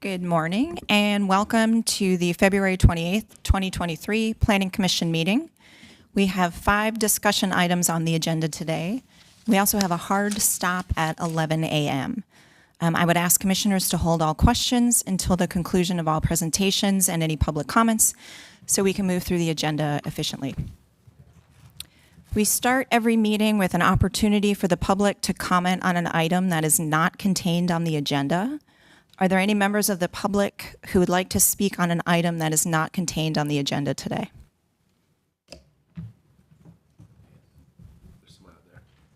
Good morning and welcome to the February 28th, 2023 Planning Commission meeting. We have 5 discussion items on the agenda today. We also have a hard stop at 11 a.m. I would ask commissioners to hold all questions until the conclusion of all presentations and any public comments so we can move through the agenda efficiently. We start every meeting with an opportunity for the public to comment on an item that is not contained on the agenda. Are there any members of the public who would like to speak on an item that is not contained on the agenda today?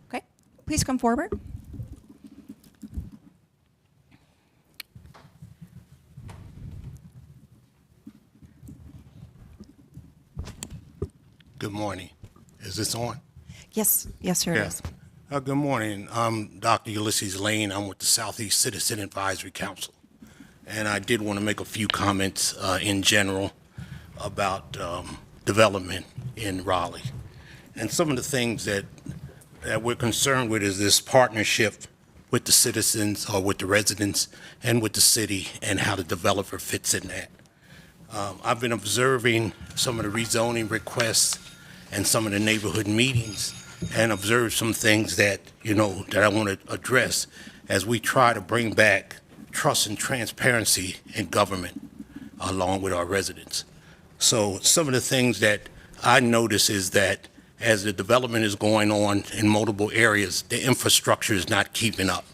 Okay, please come forward. Good morning. Is this on? Yes, sir, it is. Good morning. I'm Dr. Ulysses Lane. I'm with the Southeast Citizen Advisory Council. And I did want to make a few comments in general about development in Raleigh. And some of the things that we're concerned with is this partnership with the citizens or with the residents and with the city and how the developer fits in that. I've been observing some of the rezoning requests and some of the neighborhood meetings and observe some things that, that I want to address as we try to bring back trust and transparency in government along with our residents. So some of the things that I notice is that as the development is going on in multiple areas, the infrastructure is not keeping up.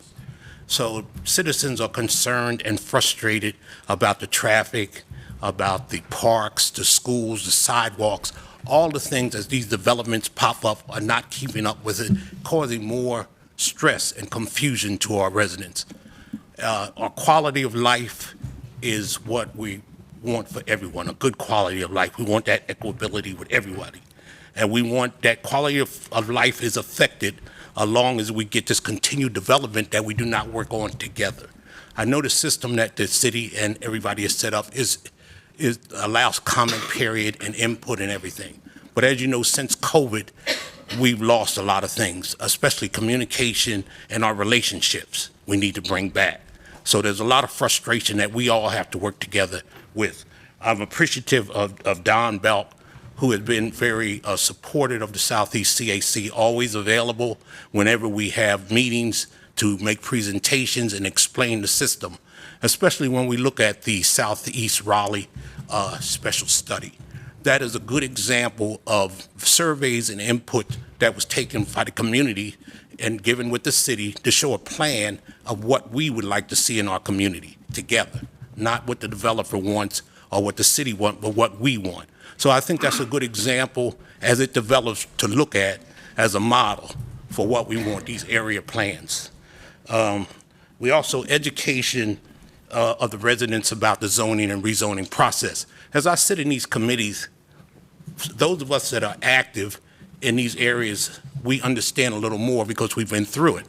So citizens are concerned and frustrated about the traffic, about the parks, the schools, the sidewalks, all the things as these developments pop up are not keeping up with it, causing more stress and confusion to our residents. Our quality of life is what we want for everyone, a good quality of life. We want that equability with everybody. And we want that quality of life is affected as long as we get this continued development that we do not work on together. I know the system that the city and everybody has set up allows comment period and input and everything. But as you know, since COVID, we've lost a lot of things, especially communication and our relationships we need to bring back. So there's a lot of frustration that we all have to work together with. I'm appreciative of Don Belk, who has been very supportive of the Southeast CAC, always available whenever we have meetings to make presentations and explain the system, especially when we look at the Southeast Raleigh special study. that is a good example of surveys and input that was taken by the community and given with the city to show a plan of what we would like to see in our community together, not what the developer wants or what the city wants, but what we want. So I think that's a good example as it develops to look at as a model for what we want, these area plans. We also education of the residents about the zoning and rezoning process. As I sit in these committees, those of us that are active in these areas, we understand a little more because we've been through it.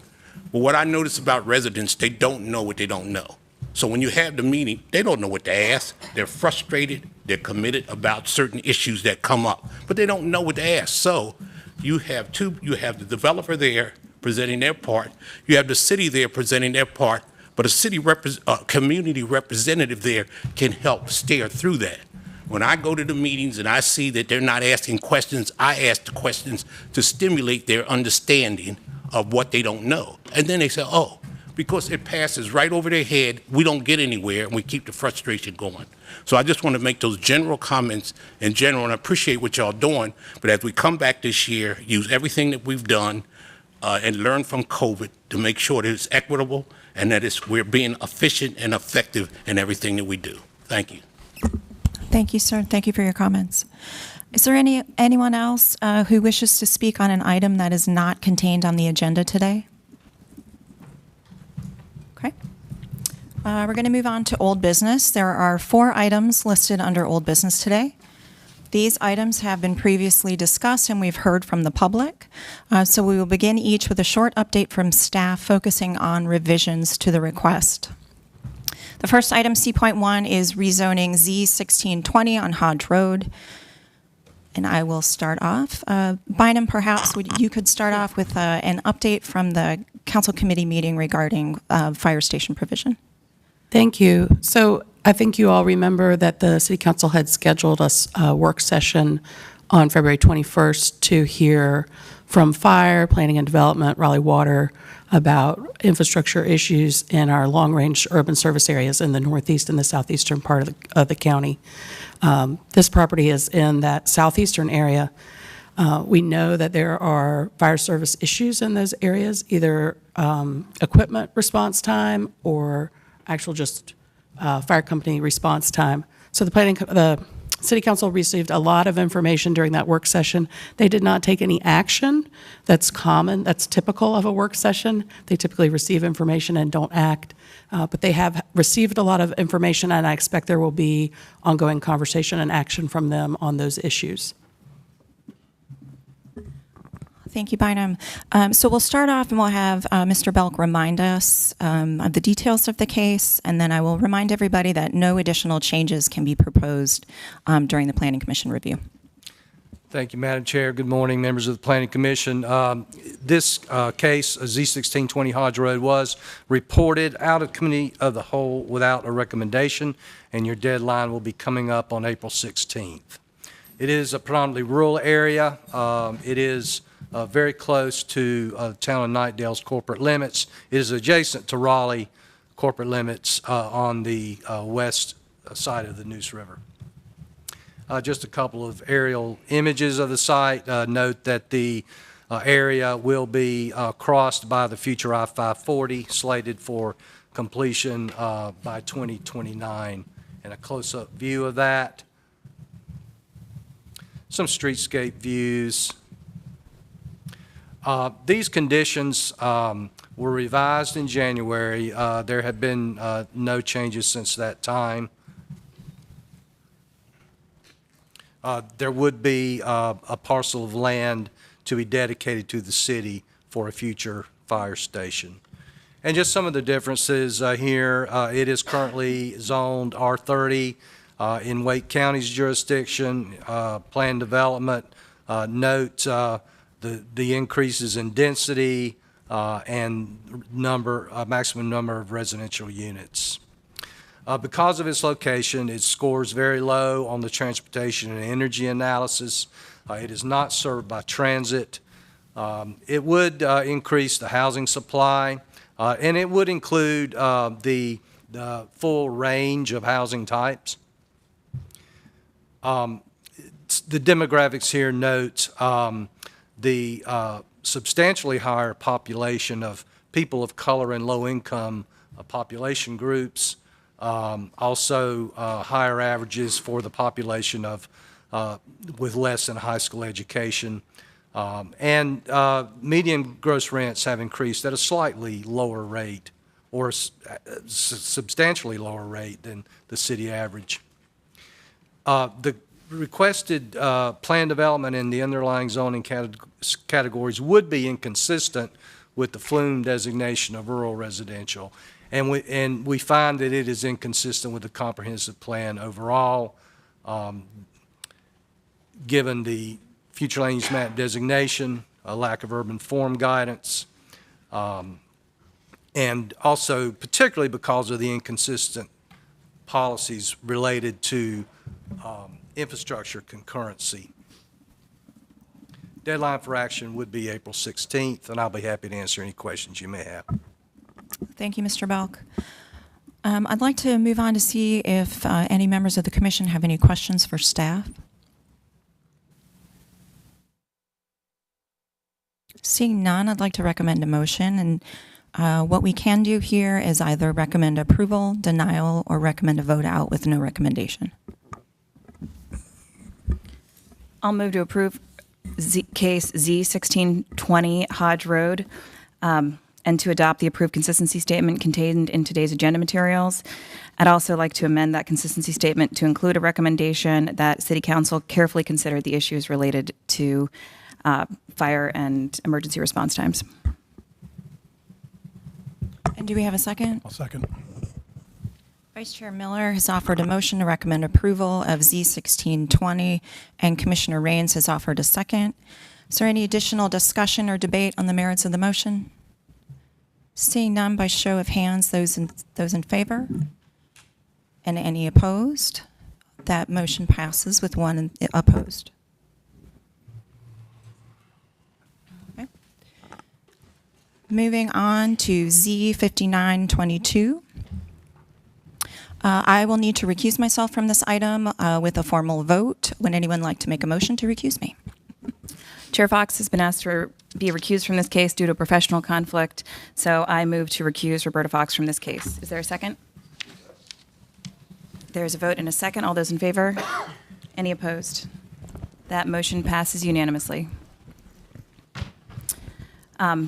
But what I notice about residents, they don't know what they don't know. So when you have the meeting, they don't know what to ask. They're frustrated, they're committed about certain issues that come up, but they don't know what to ask. So you have the developer there presenting their part, you have the city there presenting their part, but a community representative there can help steer through that. When I go to the meetings and I see that they're not asking questions, I ask the questions to stimulate their understanding of what they don't know. And then they say, oh, because it passes right over their head, we don't get anywhere, and we keep the frustration going. So I just want to make those general comments in general, and I appreciate what y'all doing, but as we come back this year, use everything that we've done and learn from COVID to make sure that it's equitable and that we're being efficient and effective in everything that we do. Thank you. Thank you, sir. Thank you for your comments. Is there anyone else who wishes to speak on an item that is not contained on the agenda today? Okay. We're going to move on to old business. There are 4 items listed under old business today. These items have been previously discussed and we've heard from the public. So we will begin each with a short update from staff focusing on revisions to the request. The first item, C.1, is rezoning Z1620 on Hodge Road. And I will start off. Bynum, perhaps you could start off with an update from the council committee meeting regarding fire station provision. Thank you. So I think you all remember that the City Council had scheduled a work session on February 21st to hear from Fire, Planning and Development, Raleigh Water, about infrastructure issues in our long-range urban service areas in the northeast and the southeastern part of the county. This property is in that southeastern area. We know that there are fire service issues in those areas, either equipment response time or actual just fire company response time. So the City Council received a lot of information during that work session. They did not take any action. That's common. That's typical of a work session. They typically receive information and don't act. But they have received a lot of information, and I expect there will be ongoing conversation and action from them on those issues. Thank you, Bynum. So we'll start off and we'll have Mr. Belk remind us of the details of the case, and then I will remind everybody that no additional changes can be proposed during the Planning Commission review. Thank you, Madam Chair. Good morning, members of the Planning Commission. This case, Z1620 Hodge Road, was reported out of Committee of the Whole without a recommendation, and your deadline will be coming up on April 16th. It is a predominantly rural area. It is very close to the town of Knightdale's corporate limits. It is adjacent to Raleigh corporate limits on the west side of the Neuse River. Just a couple of aerial images of the site. Note that the area will be crossed by the future I-540, slated for completion by 2029. And a close-up view of that. Some streetscape views. These conditions were revised in January. There have been no changes since that time. There would be a parcel of land to be dedicated to the city for a future fire station. And just some of the differences here, it is currently zoned R30 in Wake County's jurisdiction. Planned development, note the increases in density and maximum number of residential units. Because of its location, it scores very low on the transportation and energy analysis. It is not served by transit. It would increase the housing supply, and it would include the some The demographics here note the substantially higher population of people of color and low-income population groups, also higher averages for the population of with less than high school education, and median gross rents have increased at a slightly lower rate or substantially lower rate than the city average. The requested plan development in the underlying zoning categories would be inconsistent with the flume designation of rural residential. And we find that it is inconsistent with the comprehensive plan overall, given the future land use map designation, a lack of urban form guidance, and also particularly because of the inconsistent policies related to infrastructure concurrency. Deadline for action would be April 16th, and I'll be happy to answer any questions you may have. Thank you, Mr. Belk. I'd like to move on to see if any members of the commission have any questions for staff. Seeing none, I'd like to recommend a motion, and what we can do here is either recommend approval, denial, or recommend a vote out with no recommendation. I'll move to approve case Z1620 Hodge Road, and to adopt the approved consistency statement contained in today's agenda materials. I'd also like to amend that consistency statement to include a recommendation that City Council carefully consider the issues related to fire and emergency response times. And do we have a second? I'll second. Vice Chair Miller has offered a motion to recommend approval of Z1620, and Commissioner Rains has offered a second. Is there any additional discussion or debate on the merits of the motion? Seeing none, by show of hands, those in favor? And any opposed? That motion passes with one opposed. Okay. Moving on to Z5922. I will need to recuse myself from this item with a formal vote. Would anyone like to make a motion to recuse me? Chair Fox has been asked to be recused from this case due to a professional conflict, so I move to recuse Roberta Fox from this case. Is there a second? There's a vote and a second. All those in favor? Any opposed? That motion passes unanimously.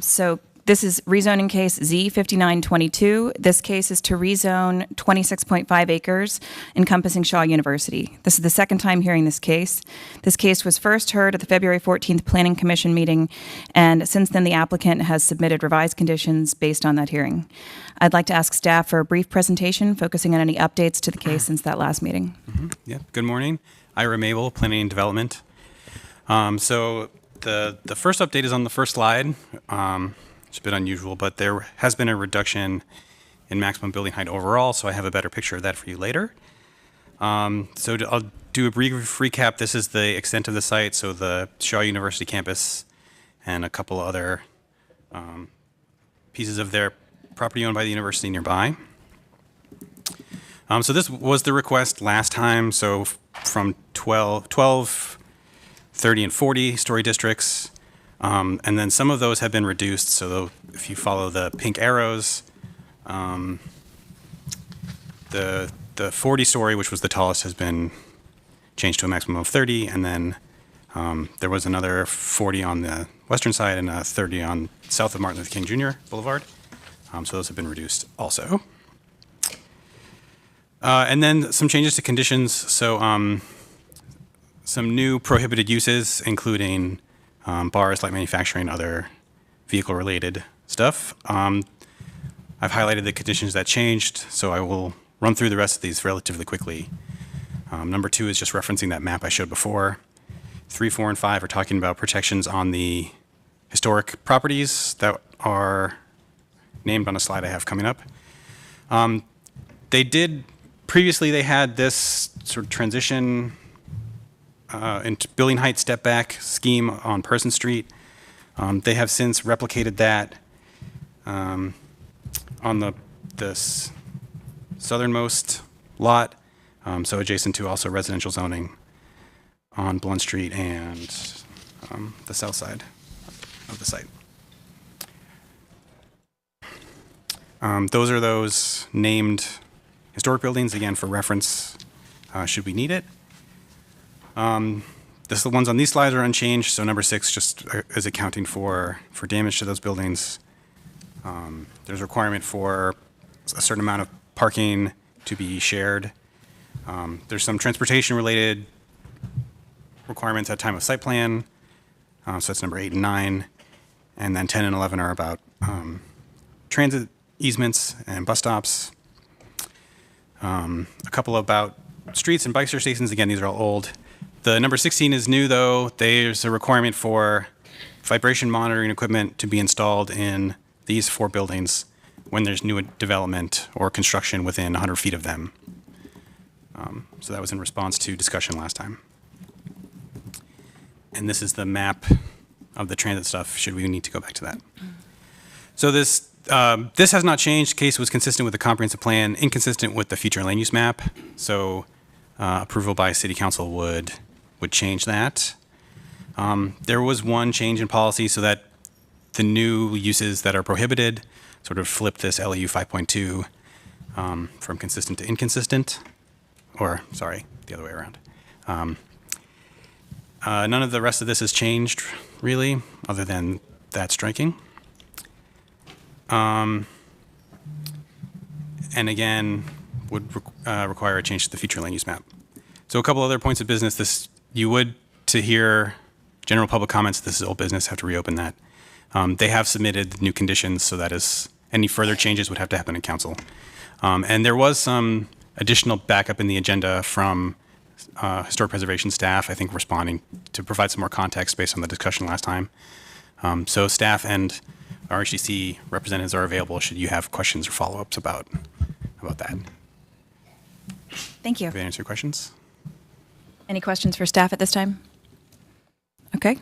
So this is rezoning case Z5922. This case is to rezone 26.5 acres encompassing Shaw University. This is the second time hearing this case. This case was first heard at the February 14th Planning Commission meeting, and since then the applicant has submitted revised conditions based on that hearing. I'd like to ask staff for a brief presentation focusing on any updates to the case since that last meeting. Yeah. Good morning. Ira Mabel, Planning and Development. So the first update is on the first slide. It's a bit unusual, but there has been a reduction in maximum building height overall, so I have a better picture of that for you later. I'll do a brief recap. This is the extent of the site, so the Shaw University campus and a couple other pieces of their property owned by the university nearby. So this was the request last time, so from 12, 30, and 40 story districts. And then some of those have been reduced. So if you follow the pink arrows, the 40 story, which was the tallest, has been changed to a maximum of 30. And then there was another 40 on the western side and a 30 on south of Martin Luther King Jr. Boulevard. So those have been reduced also. And then some changes to conditions. So some new prohibited uses, including bars, light manufacturing, other vehicle-related stuff. I've highlighted the conditions that changed, so I will run through the rest of these relatively quickly. Number 2 is just referencing that map I showed before. 3, 4, and 5 are talking about protections on the historic properties that are named on a slide I have coming up. Previously they had this sort of transition into building height step back scheme on Person Street. They have since replicated that on this southernmost lot, so adjacent to also residential zoning. on Blunt Street and the south side of the site. Those are those named historic buildings, again, for reference, should we need it. The ones on these slides are unchanged, so number 6 just is accounting for damage to those buildings. There's a requirement for a certain amount of parking to be shared. There's some transportation-related requirements at time of site plan, so that's number 8 and 9. And then 10 and 11 are about transit easements and bus stops. A couple about streets and bike stations. Again, these are all old. The number 16 is new, though. There's a requirement for vibration monitoring equipment to be installed in these 4 buildings when there's new development or construction within 100 feet of them. So that was in response to discussion last time. And this is the map of the transit stuff, should we need to go back to that. So this has not changed. The case was consistent with the comprehensive plan, inconsistent with the future land use map. So approval by city council would change that. There was one change in policy so that the new uses that are prohibited sort of flipped this LAU 5.2 from consistent to inconsistent, or sorry, the other way around. None of the rest of this has changed, really, other than that striking. And again, would require a change to the future land use map. So a couple other points of business. You would, to hear general public comments, this is old business, have to reopen that. They have submitted new conditions, so that is, any further changes would have to happen in council. And there was some additional backup in the agenda from historic preservation staff, I think, responding to provide some more context based on the discussion last time. So staff and RHDC representatives are available should you have questions or follow-ups about that. Thank you. Did I answer your questions? Any questions for staff at this time? Okay.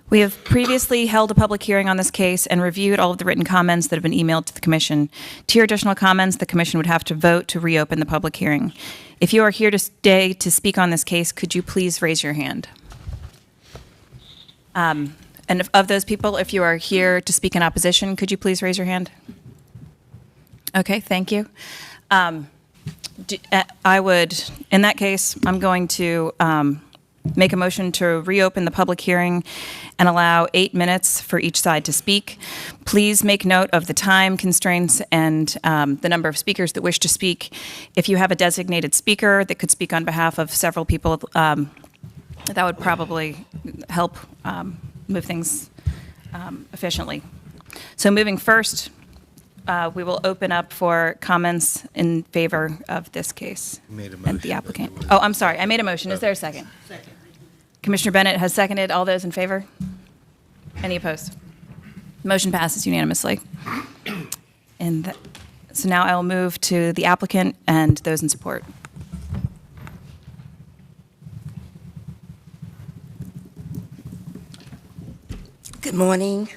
We have previously held a public hearing on this case and reviewed all of the written comments that have been emailed to the commission. To hear additional comments, the commission would have to vote to reopen the public hearing. If you are here today to speak on this case, could you please raise your hand? And of those people, if you are here to speak in opposition, could you please raise your hand? Okay, thank you. I would, in that case, I'm going to make a motion to reopen the public hearing and allow 8 minutes for each side to speak. Please make note of the time constraints and the number of speakers that wish to speak. If you have a designated speaker that could speak on behalf of several people, that would probably help move things efficiently. So moving first, we will open up for comments in favor of this case and the applicant. Oh, I'm sorry. I made a motion. Is there a second? Second. Commissioner Bennett has seconded. All those in favor? Any opposed? Motion passes unanimously. And so now I will move to the applicant and those in support. Good morning.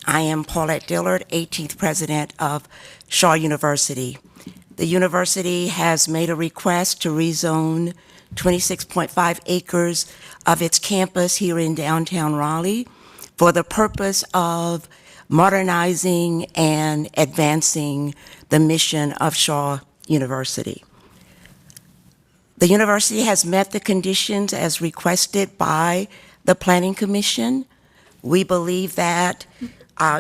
I am Paulette Dillard, 18th president of Shaw University. The university has made a request to rezone 26.5 acres of its campus here in downtown Raleigh for the purpose of modernizing and advancing the mission of Shaw University. The university has met the conditions as requested by the Planning Commission. We believe that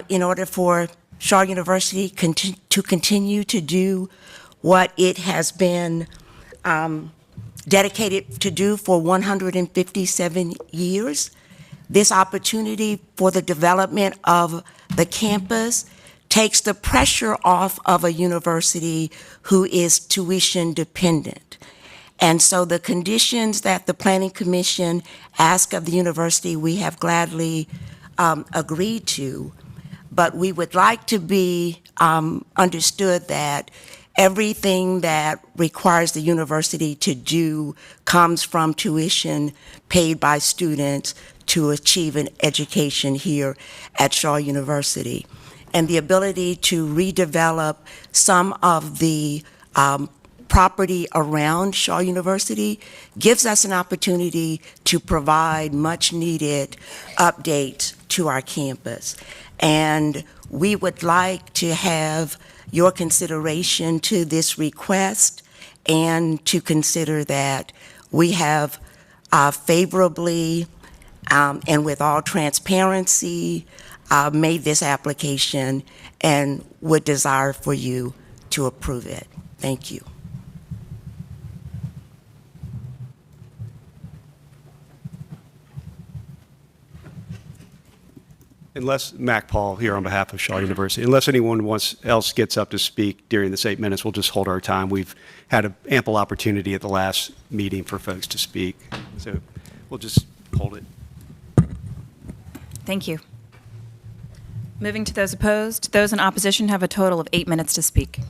in order for Shaw University to continue to do what it has been dedicated to do for 157 years, this opportunity for the development of the campus takes the pressure off of a university who is tuition dependent. And so the conditions that the Planning Commission asked of the university, we have gladly agreed to. But we would like to be understood that everything that requires the university to do comes from tuition paid by students to achieve an education here at Shaw University. And the ability to redevelop some of the property around Shaw University gives us an opportunity to provide much-needed updates to our campus. And we would like to have your consideration to this request and to consider that we have favorably and with all transparency made this application and would desire for you to approve it. Thank you. Unless, Mac Paul here on behalf of Shaw University, unless anyone else gets up to speak during this 8 minutes, we'll just hold our time. We've had an ample opportunity at the last meeting for folks to speak. So we'll just hold it. Thank you. Moving to those opposed. Those in opposition have a total of 8 minutes to speak.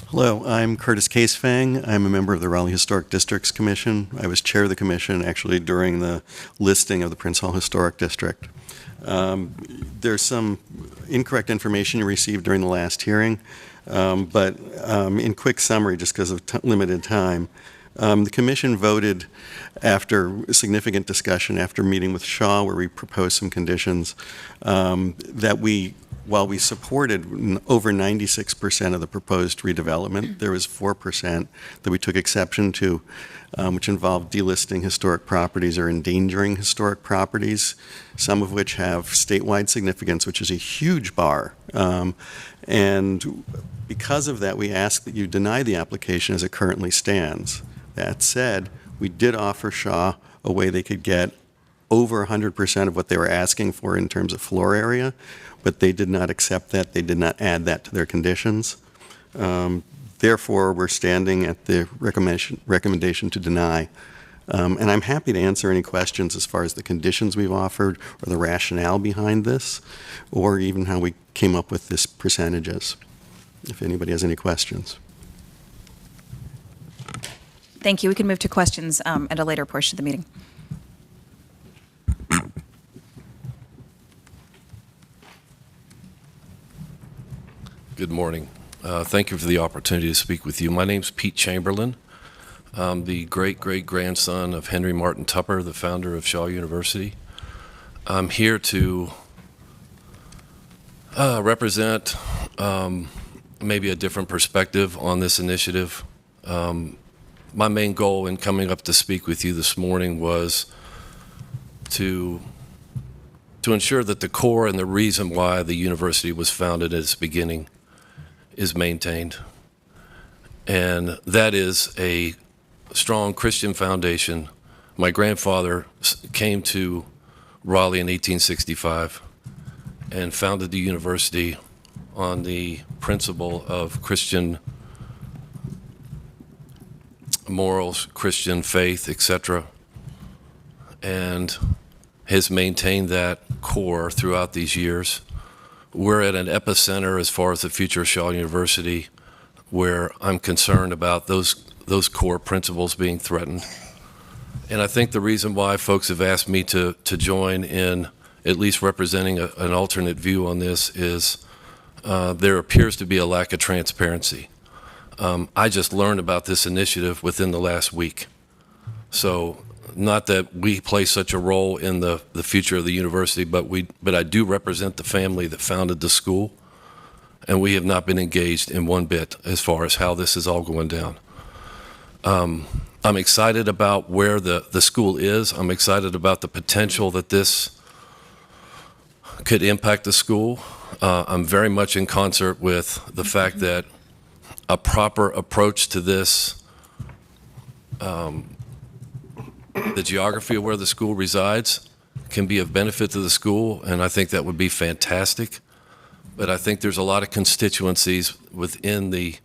Hello, I'm Curtis Casefang. I'm a member of the Raleigh Historic Districts Commission. I was chair of the commission actually during the listing of the Prince Hall Historic District. There's some incorrect information you received during the last hearing, but in quick summary, just because of limited time, the commission voted after significant discussion, after meeting with Shaw, where we proposed some conditions, that while we supported over 96% of the proposed redevelopment, there was 4% that we took exception to, which involved delisting historic properties or endangering historic properties, some of which have statewide significance, which is a huge bar. And because of that, we ask that you deny the application as it currently stands. That said, we did offer Shaw a way they could get over 100% of what they were asking for in terms of floor area, but they did not accept that. They did not add that to their conditions. Therefore, we're standing at the recommendation to deny. And I'm happy to answer any questions as far as the conditions we've offered or the rationale behind this, or even how we came up with this percentages, if anybody has any questions. Thank you. We can move to questions at a later portion of the meeting. Good morning. Thank you for the opportunity to speak with you. My name's Pete Chamberlain. I'm the great-great-grandson of Henry Martin Tupper, the founder of Shaw University. I'm here to represent maybe a different perspective on this initiative. My main goal in coming up to speak with you this morning was to ensure that the core and the reason why the university was founded at its beginning is maintained. And that is a strong Christian foundation. My grandfather came to Raleigh in 1865 and founded the university on the principle of Christian morals, Christian faith, etc., and has maintained that core throughout these years. We're at an epicenter as far as the future of Shaw University, where I'm concerned about those core principles being threatened. And I think the reason why folks have asked me to join in at least representing an alternate view on this is there appears to be a lack of transparency. I just learned about this initiative within the last week. So not that we play such a role in the future of the university, but I do represent the family that founded the school, and we have not been engaged in one bit as far as how this is all going down. I'm excited about where the school is. I'm excited about the potential that this could impact the school. I'm very much in concert with the fact that a proper approach to this, the geography of where the school resides can be of benefit to the school, and I think that would be fantastic. But I think there's a lot of constituencies within the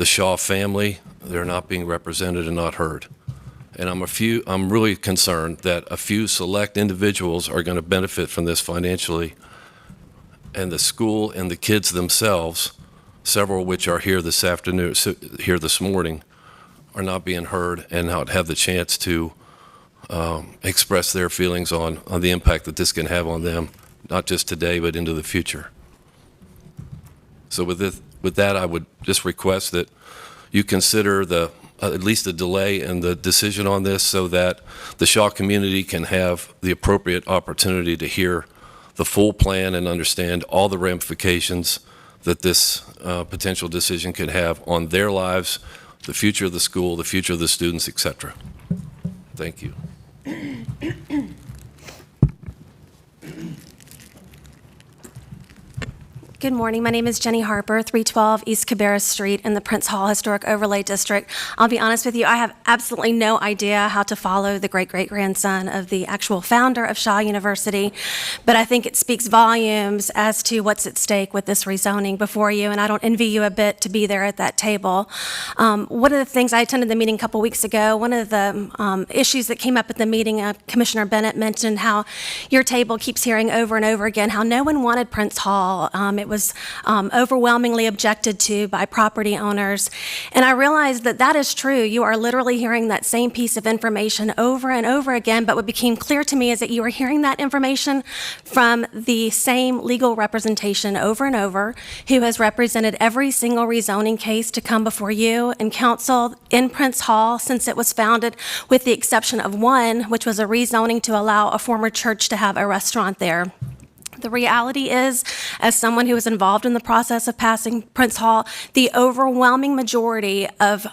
Shaw family that are not being represented and not heard. And I'm really concerned that a few select individuals are going to benefit from this financially, and the school and the kids themselves, several of which are here this morning, are not being heard and not have the chance to express their feelings on the impact that this can have on them, not just today, but into the future. So with that, I would just request that you consider at least a delay in the decision on this so that the Shaw community can have the appropriate opportunity to hear the full plan and understand all the ramifications that this potential decision could have on their lives, the future of the school, the future of the students, et cetera. Thank you. Good morning. My name is Jenny Harper, 312 East Cabarrus Street in the Prince Hall Historic Overlay District. I'll be honest with you, I have absolutely no idea how to follow the great-great-grandson of the actual founder of Shaw University, but I think it speaks volumes as to what's at stake with this rezoning before you, and I don't envy you a bit to be there at that table. One of the things, I attended the meeting a couple weeks ago, one of the issues that came up at the meeting, Commissioner Bennett mentioned how your table keeps hearing over and over again how no one wanted Prince Hall. It was overwhelmingly objected to by property owners. And I realized that that is true. You are literally hearing that same piece of information over and over again, but what became clear to me is that you are hearing that information from the same legal representation over and over, who has represented every single rezoning case to come before you and council in Prince Hall since it was founded, with the exception of one, which was a rezoning to allow a former church to have a restaurant there. The reality is, as someone who was involved in the process of passing Prince Hall, the overwhelming majority of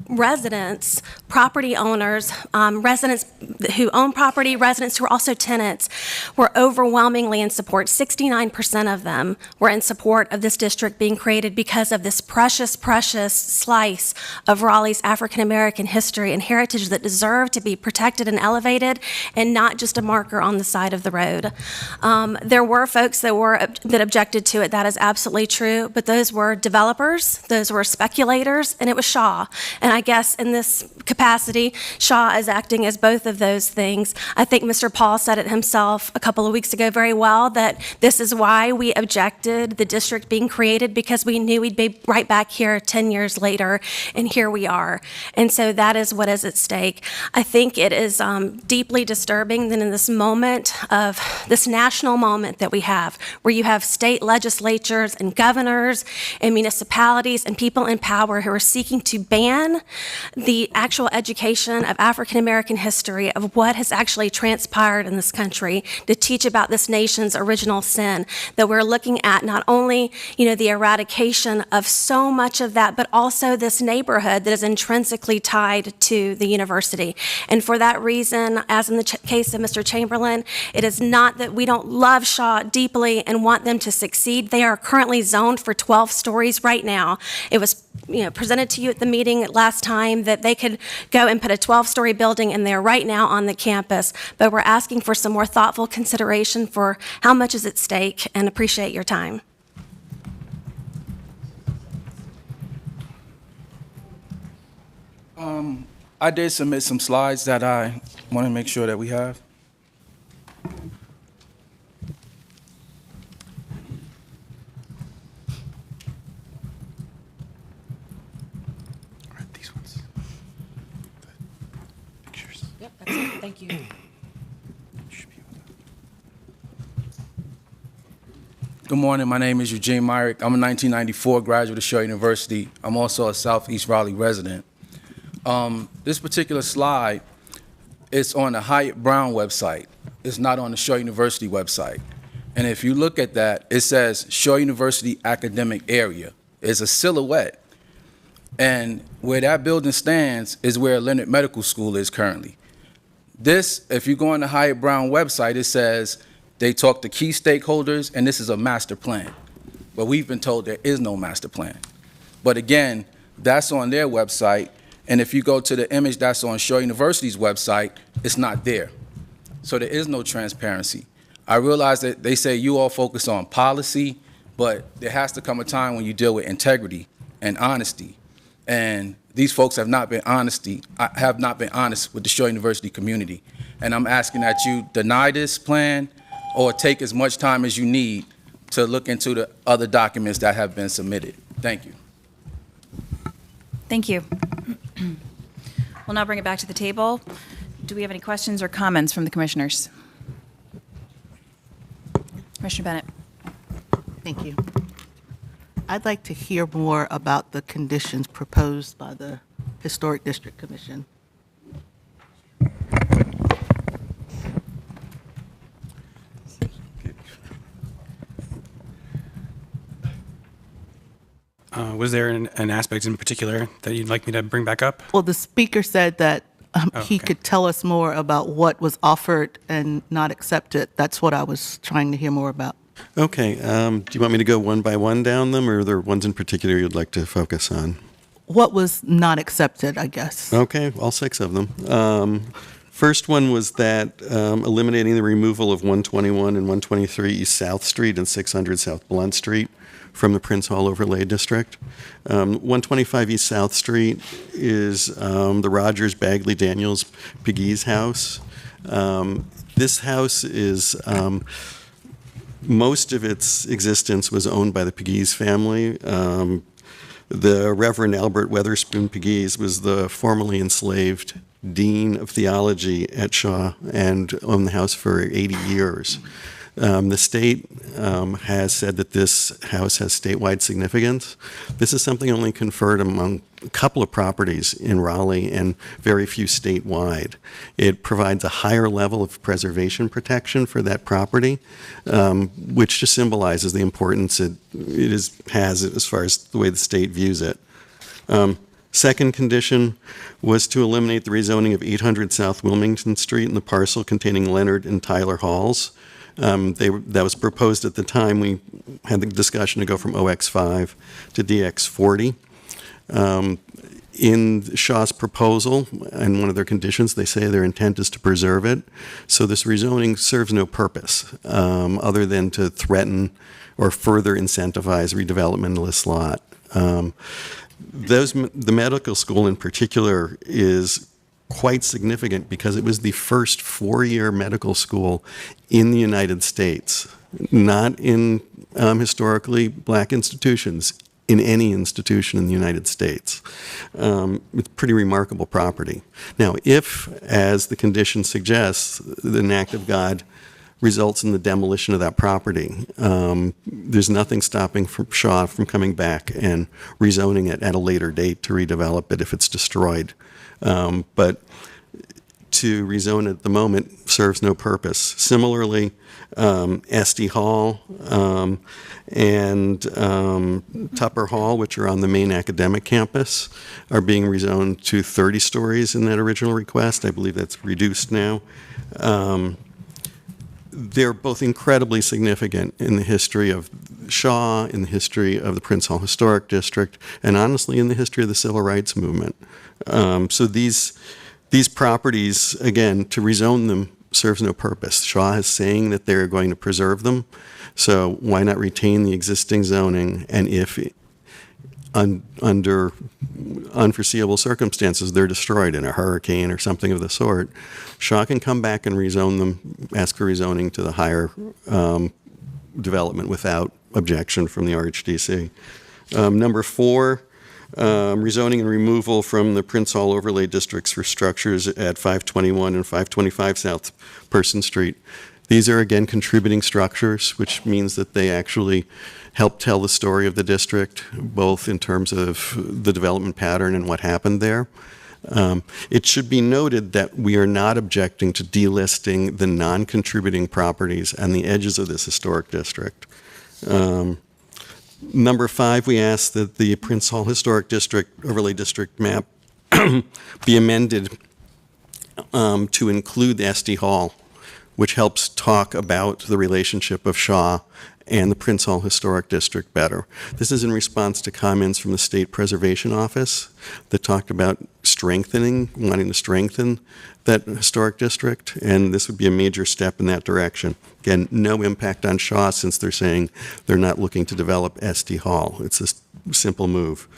residents, property owners, residents who own property, residents who are also tenants, were overwhelmingly in support. 69% of them were in support of this district being created because of this precious, precious slice of Raleigh's African-American history and heritage that deserve to be protected and elevated, and not just a marker on the side of the road. There were folks that objected to it. That is absolutely true, but those were developers, those were speculators, and it was Shaw. And I guess in this capacity, Shaw is acting as both of those things. I think Mr. Paul said it himself a couple of weeks ago very well, that this is why we objected the district being created, because we knew we'd be right back here 10 years later, and here we are. And so that is what is at stake. I think it is deeply disturbing that in this moment of this national moment that we have, where you have state legislatures and governors and municipalities and people in power who are seeking to ban the actual education of African American history, of what has actually transpired in this country, to teach about this nation's original sin, that we're looking at not only, the eradication of so much of that, but also this neighborhood that is intrinsically tied to the university. And for that reason, as in the case of Mr. Chamberlain, it is not that we don't love Shaw deeply and want them to succeed. They are currently zoned for 12 stories right now. It was presented to you at the meeting last time that they could go and put a 12-story building in there right now on the campus, but we're asking for some more thoughtful consideration for how much is at stake, and appreciate your time. I did submit some slides that I want to make sure that we have. Yep, that's it. Thank you. Good morning. My name is Eugene Myrick. I'm a 1994 graduate of Shaw University. I'm also a Southeast Raleigh resident. This particular slide is on the Hyatt Brown website. It's not on the Shaw University website. And if you look at that, it says Shaw University Academic Area. It's a silhouette. And where that building stands is where Leonard Medical School is currently. This, if you go on the Hyatt Brown website, it says they talk to key stakeholders, and this is a master plan. But we've been told there is no master plan. But again, that's on their website, and if you go to the image that's on Shaw University's website, it's not there. So there is no transparency. I realize that they say you all focus on policy, but there has to come a time when you deal with integrity and honesty. And these folks have not been honest with the Shaw University community. And I'm asking that you deny this plan or take as much time as you need to look into the other documents that have been submitted. Thank you. Thank you. We'll now bring it back to the table. Do we have any questions or comments from the commissioners? Commissioner Bennett. Thank you. I'd like to hear more about the conditions proposed by the Historic District Commission. Was there an aspect in particular that you'd like me to bring back up? Well, the speaker said that he okay. could tell us more about what was offered and not accepted. That's what I was trying to hear more about. Okay, do you want me to go one by one down them, or are there ones in particular you'd like to focus on? What was not accepted, I guess. Okay, all 6 of them. First one was that eliminating the removal of 121 and 123 East South Street and 600 South Blunt Street from the Prince Hall Overlay District. 125 East South Street is the Rogers, Bagley, Daniels, Pegues house. This house is, most of its existence was owned by the Pegues family. The Reverend Albert Weatherspoon Pegues was the formerly enslaved Dean of Theology at Shaw and owned the house for 80 years. The state has said that this house has statewide significance. This is something only conferred among a couple of properties in Raleigh and very few statewide. It provides a higher level of preservation protection for that property, which just symbolizes the importance it has as far as the way the state views it. Second condition was to eliminate the rezoning of 800 South Wilmington Street and the parcel containing Leonard and Tyler Halls. That was proposed at the time we had the discussion to go from OX5 to DX40. In Shaw's proposal, and one of their conditions, they say their intent is to preserve it. So this rezoning serves no purpose other than to threaten or further incentivize redevelopment of this lot. The medical school in particular is quite significant because it was the first 4-year medical school in the United States, not in historically black institutions, in any institution in the United States. It's pretty remarkable property. Now, if, as the condition suggests, an act of God results in the demolition of that property, there's nothing stopping Shaw from coming back and rezoning it at a later date to redevelop it if it's destroyed. But to rezone it at the moment serves no purpose. Similarly, SD Hall and Tupper Hall, which are on the main academic campus, are being rezoned to 30 stories in that original request. I believe that's reduced now. They're both incredibly significant in the history of Shaw, in the history of the Prince Hall Historic District, and honestly in the history of the Civil Rights Movement. So these properties, again, to rezone them serves no purpose. Shaw is saying that they're going to preserve them, so why not retain the existing zoning? And if under unforeseeable circumstances they're destroyed in a hurricane or something of the sort, Shaw can come back and rezone them, ask for rezoning to the higher development without objection from the RHDC. Number 4, rezoning and removal from the Prince Hall overlay districts for structures at 521 and 525 South Person Street. These are, again, contributing structures, which means that they actually help tell the story of the district, both in terms of the development pattern and what happened there. It should be noted that we are not objecting to delisting the non-contributing properties on the edges of this historic district. Number 5, we ask that the Prince Hall Historic District Overlay District map be amended to include the SD Hall, which helps talk about the relationship of Shaw and the Prince Hall Historic District better. This is in response to comments from the State Preservation Office that talked about wanting to strengthen that historic district, and this would be a major step in that direction. Again, no impact on Shaw since they're saying they're not looking to develop SD Hall. It's a simple move.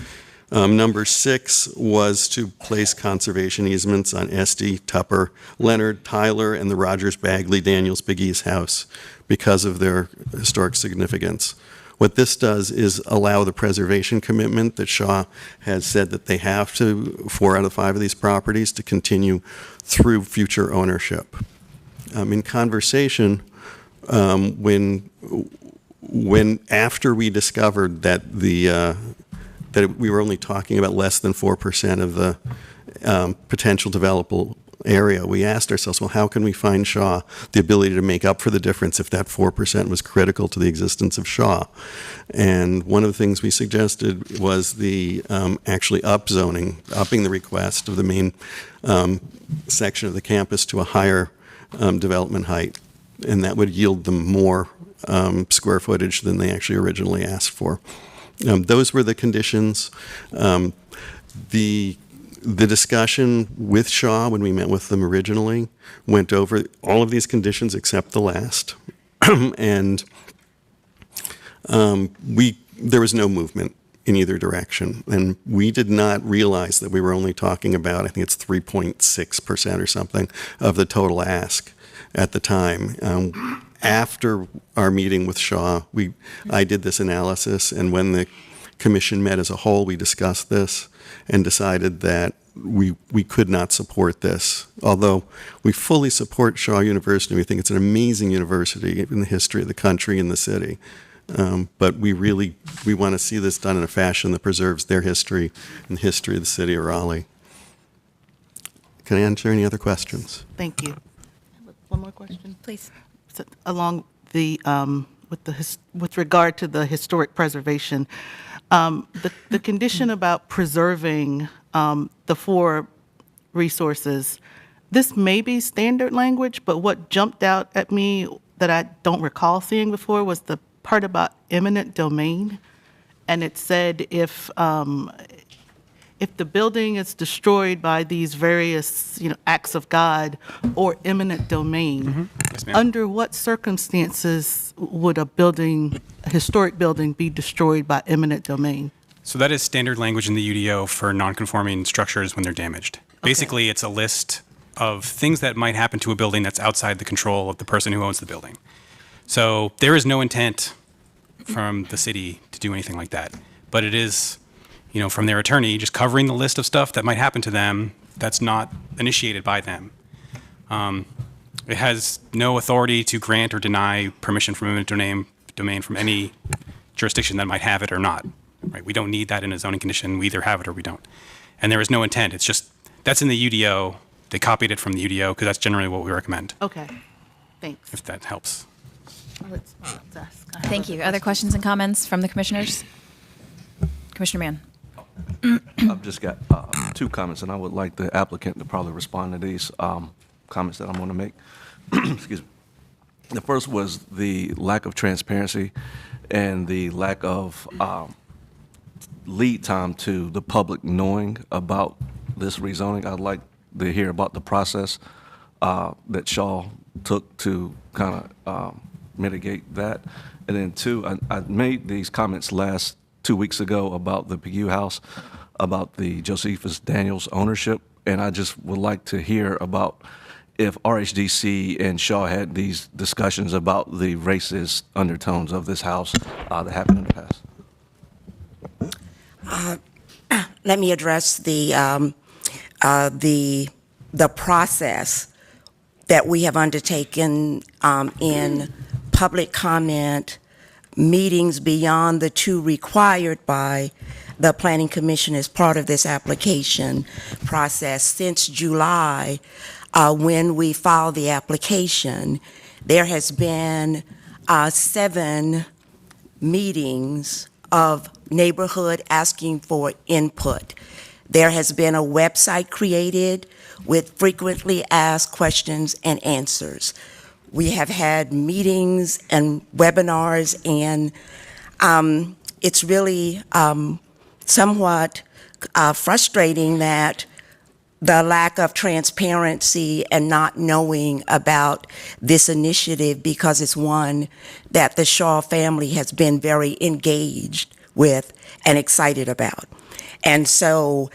Number 6 was to place conservation easements on SD, Tupper, Leonard, Tyler, and the Rogers, Bagley, Daniels, Pegues house because of their historic significance. What this does is allow the preservation commitment that Shaw has said that they have to 4 out of 5 of these properties to continue through future ownership. In conversation, when After we discovered that we were only talking about less than 4% of the potential developable area, we asked ourselves, well, how can we find Shaw the ability to make up for the difference if that 4% was critical to the existence of Shaw? And one of the things we suggested was the actually upping the request of the main section of the campus to a higher development height, and that would yield them more square footage than they actually originally asked for. Those were the conditions. The discussion with Shaw, when we met with them originally, went over all of these conditions except the last. And there was no movement in either direction. And we did not realize that we were only talking about, I think it's 3.6% or something, of the total ask at the time. After our meeting with Shaw, I did this analysis, and when the commission met as a whole, we discussed this and decided that we could not support this. Although we fully support Shaw University, we think it's an amazing university in the history of the country and the city. But we want to see this done in a fashion that preserves their history and the history of the city of Raleigh. Can I answer any other questions? Thank you. One more question? Please. So along the, with regard to the historic preservation, the condition about preserving the 4 resources, this may be standard language, but what jumped out at me that I don't recall seeing before was the part about eminent domain. And it said if the building is destroyed by these various, acts of God or eminent domain, Yes, ma'am. under what circumstances would a historic building be destroyed by eminent domain? So that is standard language in the UDO for non-conforming structures when they're damaged. Basically, it's a list of things that might happen to a building that's outside the control of the person who owns the building. So there is no intent from the city to do anything like that. But it is, from their attorney, just covering the list of stuff that might happen to them that's not initiated by them. It has no authority to grant or deny permission from eminent domain from any jurisdiction that might have it or not. Right? We don't need that in a zoning condition. We either have it or we don't. And there is no intent. It's just, that's in the UDO. They copied it from the UDO because that's generally what we recommend, Okay, thanks. if that helps. Let's ask. Thank you. Other questions and comments from the commissioners? Commissioner Mann. I've just got 2 comments, and I would like the applicant to probably respond to these comments that I'm going to make. Excuse me. The first was the lack of transparency and the lack of lead time to the public knowing about this rezoning. I'd like to hear about the process that Shaw took to kind of mitigate that. And then 2, I made these comments 2 weeks ago about the Pigou House, about the Josephus Daniels ownership, and I just would like to hear about if RHDC and Shaw had these discussions about the racist undertones of this house that happened in the past. Let me address the process that we have undertaken in public comment meetings beyond the 2 required by the Planning Commission as part of this application process. Since July, when we filed the application, there has been 7 meetings of neighborhood asking for input. There has been a website created with frequently asked questions and answers. We have had meetings and webinars, and it's really somewhat frustrating that the lack of transparency and not knowing about this initiative, because it's one that the Shaw family has been very engaged with and excited about. And so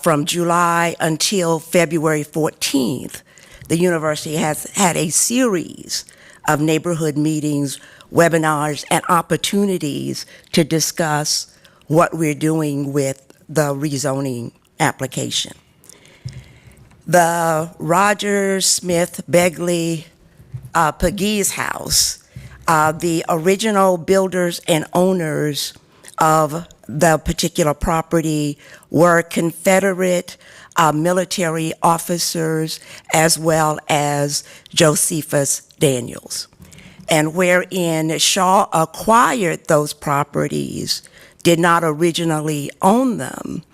from July until February 14th, the university has had a series of neighborhood meetings, webinars, and opportunities to discuss what we're doing with the rezoning application. The Rogers Smith Begley Pegues house The original builders and owners of the particular property were Confederate military officers as well as Josephus Daniels. And wherein Shaw acquired those properties, did not originally own them,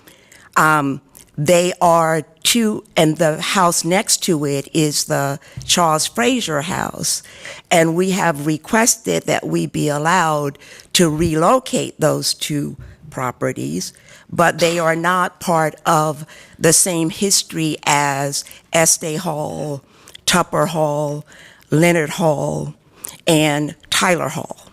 they are two, and the house next to it is the Charles Fraser House. And we have requested that we be allowed to relocate those two properties, but they are not part of the same history as Estee Hall, Tupper Hall, Leonard Hall, and Tyler Hall.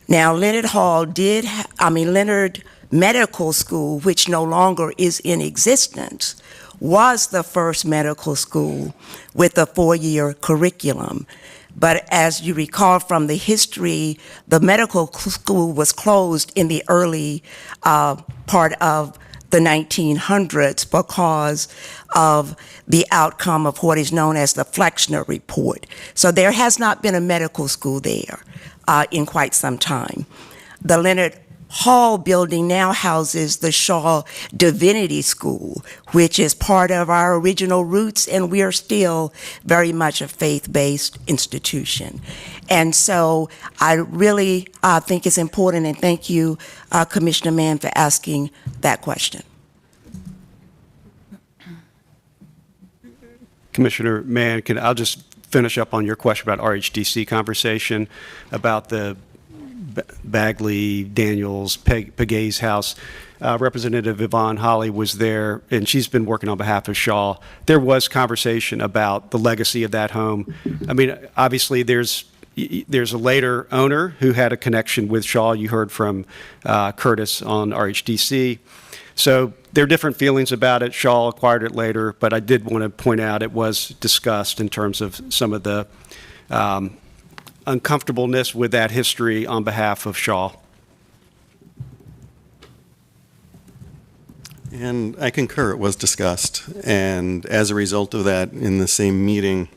Now, Leonard Hall Leonard Medical School, which no longer is in existence, was the first medical school with a 4-year curriculum. But as you recall from the history, the medical school was closed in the early part of the 1900s because of the outcome of what is known as the Flexner Report. So there has not been a medical school there in quite some time. The Leonard Hall building now houses the Shaw Divinity School, which is part of our original roots, and we are still very much a faith-based institution. And so I really think it's important, and thank you, Commissioner Mann, for asking that question. Commissioner Mann, I'll just finish up on your question about RHDC conversation, about the Bagley, Daniels, Pegay's house. Representative Yvonne Holly was there, and she's been working on behalf of Shaw. There was conversation about the legacy of that home. I mean, obviously, there's a later owner who had a connection with Shaw. You heard from Curtis on RHDC. So there are different feelings about it. Shaw acquired it later, but I did want to point out it was discussed in terms of some of the uncomfortableness with that history on behalf of Shaw. And I concur, it was discussed. And as a result of that, in the same meeting,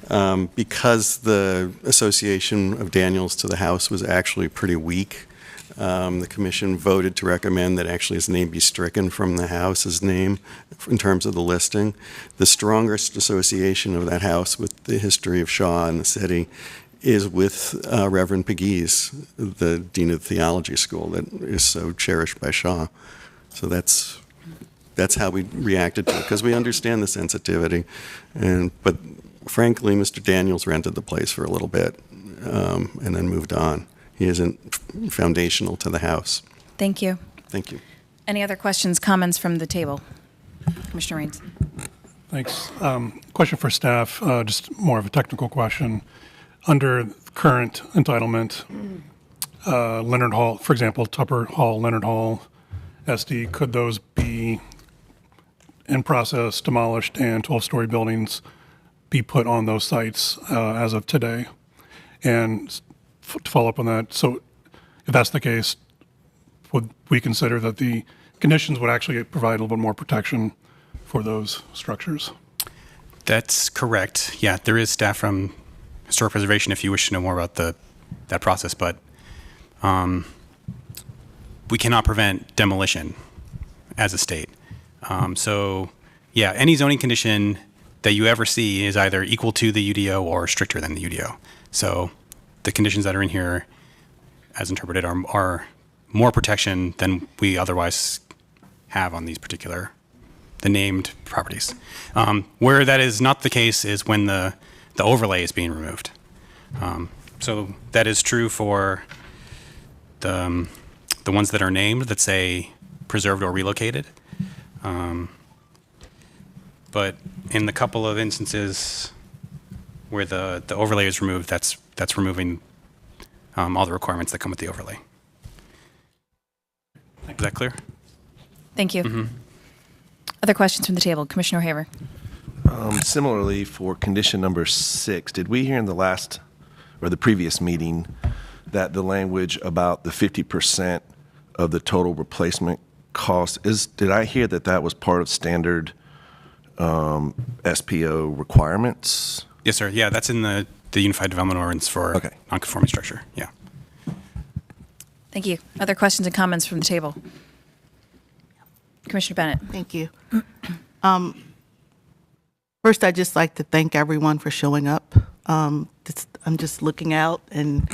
because the association of Daniels to the house was actually pretty weak, the commission voted to recommend that actually his name be stricken from the house's name in terms of the listing. The strongest association of that house with the history of Shaw in the city is with Reverend Pegues, the Dean of the Theology School that is so cherished by Shaw. So that's how we reacted to it, because we understand the sensitivity. But frankly, Mr. Daniels rented the place for a little bit and then moved on. He isn't foundational to the house. Thank you. Thank you. Any other questions, comments from the table? Commissioner Raines. Thanks. Question for staff, just more of a technical question. Under current entitlement, Leonard Hall, for example, Tupper Hall, Leonard Hall, SD, could those be in process, demolished, and 12-story buildings be put on those sites as of today? And to follow up on that, so if that's the case, would we consider that the conditions would actually provide a little bit more protection for those structures? That's correct. Yeah, there is staff from Historic Preservation if you wish to know more about that process, but we cannot prevent demolition as a state. So yeah, any zoning condition that you ever see is either equal to the UDO or stricter than the UDO. So the conditions that are in here, as interpreted, are more protection than we otherwise have on these particular, the named properties. Where that is not the case is when the overlay is being removed. So that is true for the ones that are named that say preserved or relocated. But in the couple of instances where the overlay is removed, that's removing all the requirements that come with the overlay. Is that clear? Thank you. Mm-hmm. Other questions from the table? Commissioner Haver. Similarly, for condition number 6, did we hear in the last or the previous meeting that the language about the 50% of the total replacement cost did I hear that was part of standard SPO requirements? Yes, sir. Yeah, that's in the the Unified Development Ordinance for Okay. non-conforming structure, yeah. Thank you. Other questions and comments from the table? Commissioner Bennett. Thank you. First, I'd just like to thank everyone for showing up. I'm just looking out, and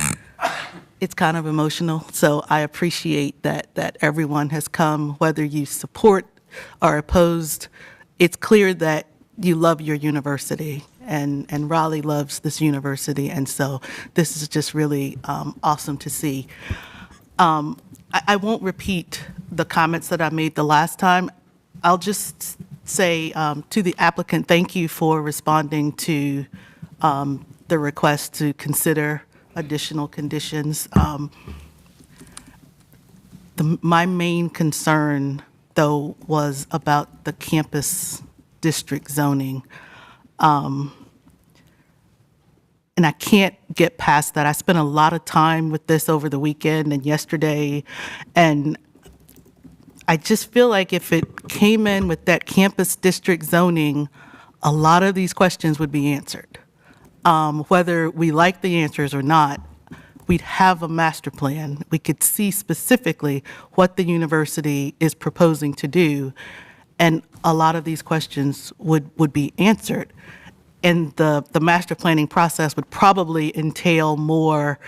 it's kind of emotional. So I appreciate that everyone has come, whether you support or opposed. It's clear that you love your university, and Raleigh loves this university, and so this is just really awesome to see. I won't repeat the comments that I made the last time. I'll just say to the applicant, thank you for responding to the request to consider additional conditions. My main concern, though, was about the campus district zoning. And I can't get past that. I spent a lot of time with this over the weekend and yesterday, and I just feel like if it came in with that campus district zoning, a lot of these questions would be answered. Whether we like the answers or not, we'd have a master plan. We could see specifically what the university is proposing to do, and a lot of these questions would be answered. And the master planning process would probably entail more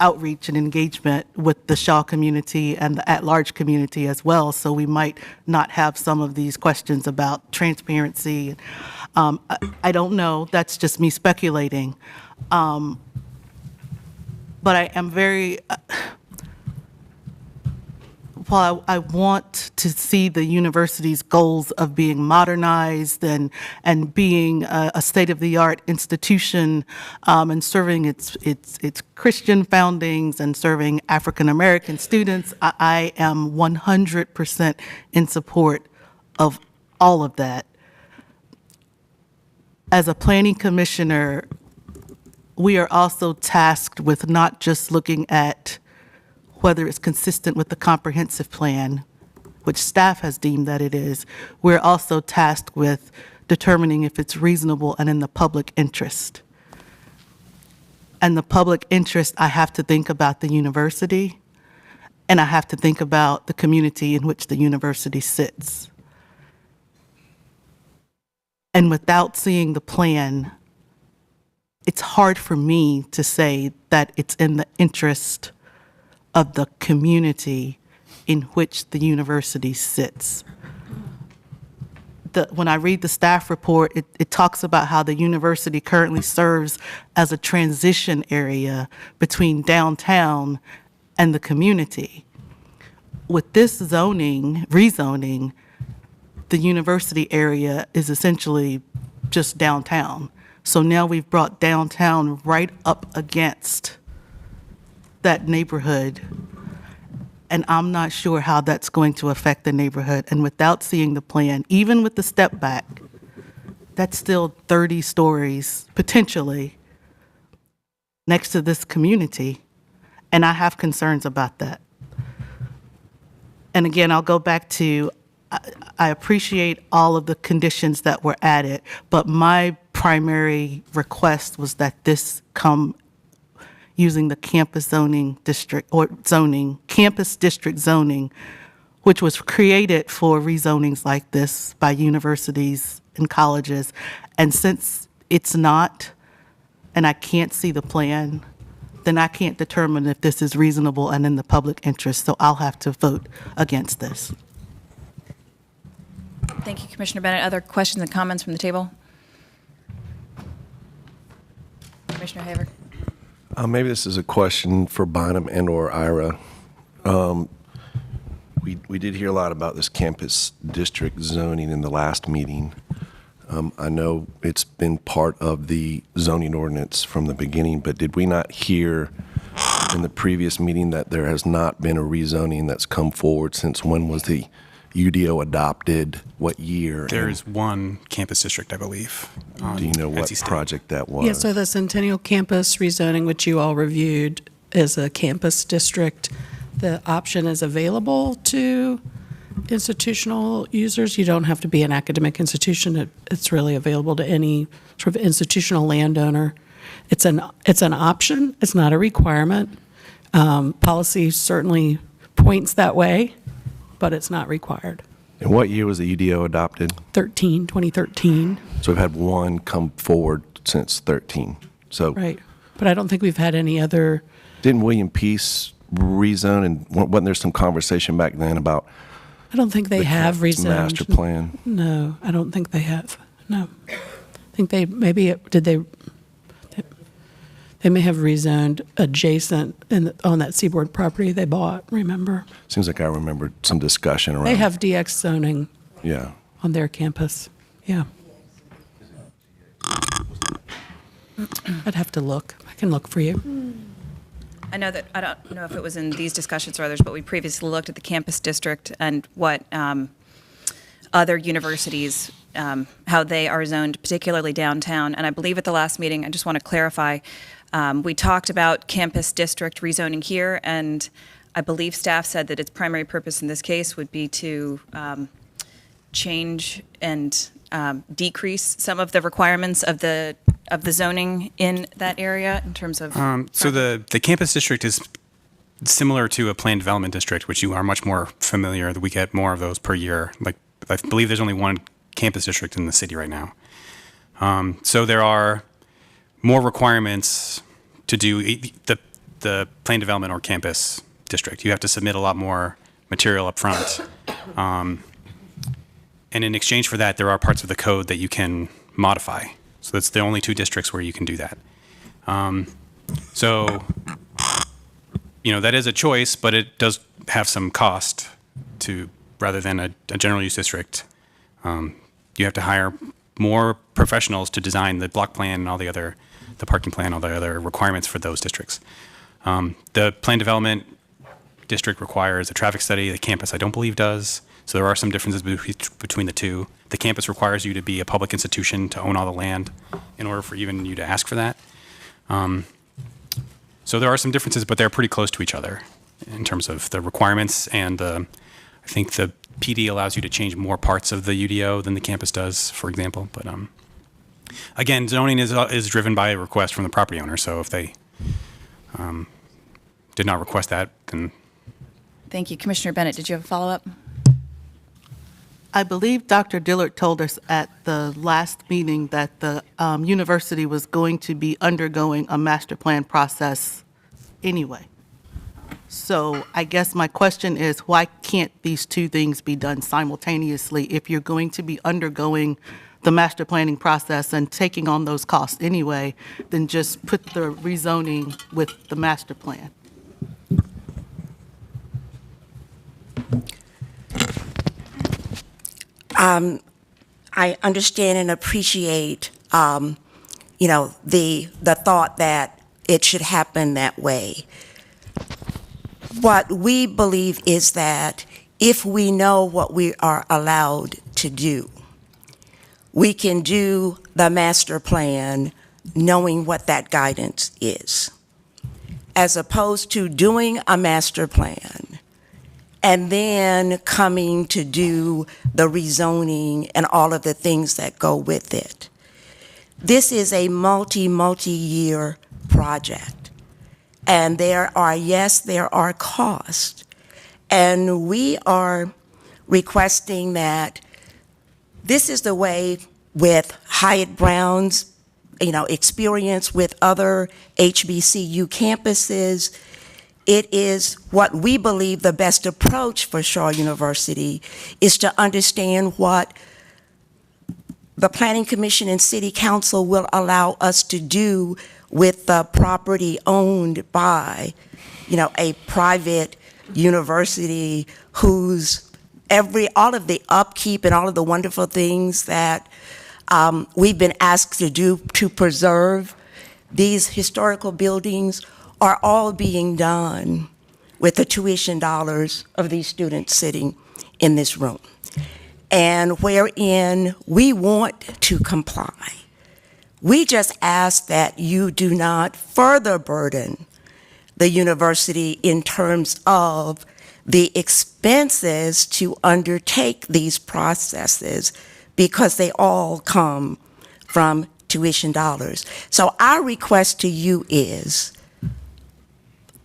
outreach and engagement with the Shaw community and the at-large community as well. So we might not have some of these questions about transparency. I don't know. That's just me speculating. But I am very, while I want to see the university's goals of being modernized and being a state-of-the-art institution and serving its Christian foundings and serving African-American students, I am 100% in support of all of that. As a planning commissioner, we are also tasked with not just looking at whether it's consistent with the comprehensive plan, which staff has deemed that it is. We're also tasked with determining if it's reasonable and in the public interest. And the public interest, I have to think about the university, and I have to think about the community in which the university sits. And without seeing the plan, it's hard for me to say that it's in the interest of the community in which the university sits. When I read the staff report, it talks about how the university currently serves as a transition area between downtown and the community. With this zoning, rezoning, the university area is essentially just downtown. So now we've brought downtown right up against that neighborhood, and I'm not sure how that's going to affect the neighborhood. And without seeing the plan, even with the step back, that's still 30 stories, potentially, next to this community, and I have concerns about that. And again, I'll go back to, I appreciate all of the conditions that were added, but my primary request was that this come using the campus zoning district, or zoning, campus district zoning, which was created for rezonings like this by universities and colleges. And since it's not, and I can't see the plan, then I can't determine if this is reasonable and in the public interest, so I'll have to vote against this. Thank you, Commissioner Bennett. Other questions and comments from the table? Commissioner Haver. Maybe this is a question for Bynum and/or Ira. We did hear a lot about this campus district zoning in the last meeting. I know it's been part of the zoning ordinance from the beginning, but did we not hear in the previous meeting that there has not been a rezoning that's come forward since? When was the UDO adopted? What year? There's one campus district, I believe. Do you know what NC State. project that was? Yeah, so the Centennial Campus rezoning, which you all reviewed, is a campus district. The option is available to institutional users. You don't have to be an academic institution. It's really available to any sort of institutional landowner. It's an option. It's not a requirement. Policy certainly points that way, but it's not required. And what year was the UDO adopted? 2013. So we've had one come forward since 13. So Right. But I don't think we've had any other. didn't William Peace rezone, and wasn't there some conversation back then about I don't think they have rezoned. master plan? No, I don't think they have. No. I think they, maybe, they may have rezoned adjacent on that Seaboard property they bought, remember? Seems like I remembered some discussion around. They have DX zoning Yeah. on their campus, yeah. I'd have to look. I can look for you. I know that, I don't know if it was in these discussions or others, but we previously looked at the campus district and what other universities, how they are zoned, particularly downtown. And I believe at the last meeting, I just want to clarify, we talked about campus district rezoning here, and I believe staff said that its primary purpose in this case would be to change and decrease some of the requirements of the zoning in that area in terms of. So the campus district is similar to a planned development district, which you are much more familiar. We get more of those per year. Like, I believe there's only one campus district in the city right now. So there are more requirements to do the planned development or campus district. You have to submit a lot more material up front. And in exchange for that, there are parts of the code that you can modify. So that's the only two districts where you can do that. So, that is a choice, but it does have some cost to, rather than a general use district. You have to hire more professionals to design the block plan and all the parking plan, all the other requirements for those districts. The plan development district requires a traffic study. The campus, I don't believe, does. So there are some differences between the two. The campus requires you to be a public institution to own all the land in order for even you to ask for that. So there are some differences, but they're pretty close to each other in terms of the requirements. And I think the PD allows you to change more parts of the UDO than the campus does, for example. But again, zoning is driven by a request from the property owner. So if they did not request that, then. Thank you. Commissioner Bennett, did you have a follow-up? I believe Dr. Dillard told us at the last meeting that the university was going to be undergoing a master plan process anyway. So I guess my question is, why can't these two things be done simultaneously? If you're going to be undergoing the master planning process and taking on those costs anyway, then just put the rezoning with the master plan. I understand and appreciate, the thought that it should happen that way. What we believe is that if we know what we are allowed to do, we can do the master plan knowing what that guidance is, as opposed to doing a master plan and then coming to do the rezoning and all of the things that go with it. This is a multi-year project. And there are costs. And we are requesting that this is the way with Hyatt Brown's, experience with other HBCU campuses. It is what we believe the best approach for Shaw University is to understand what the Planning Commission and City Council will allow us to do with the property owned by, a private university whose all of the upkeep and all of the wonderful things that we've been asked to do to preserve these historical buildings are all being done with the tuition dollars of these students sitting in this room, and wherein we want to comply. We just ask that you do not further burden the university in terms of the expenses to undertake these processes, because they all come from tuition dollars. So our request to you is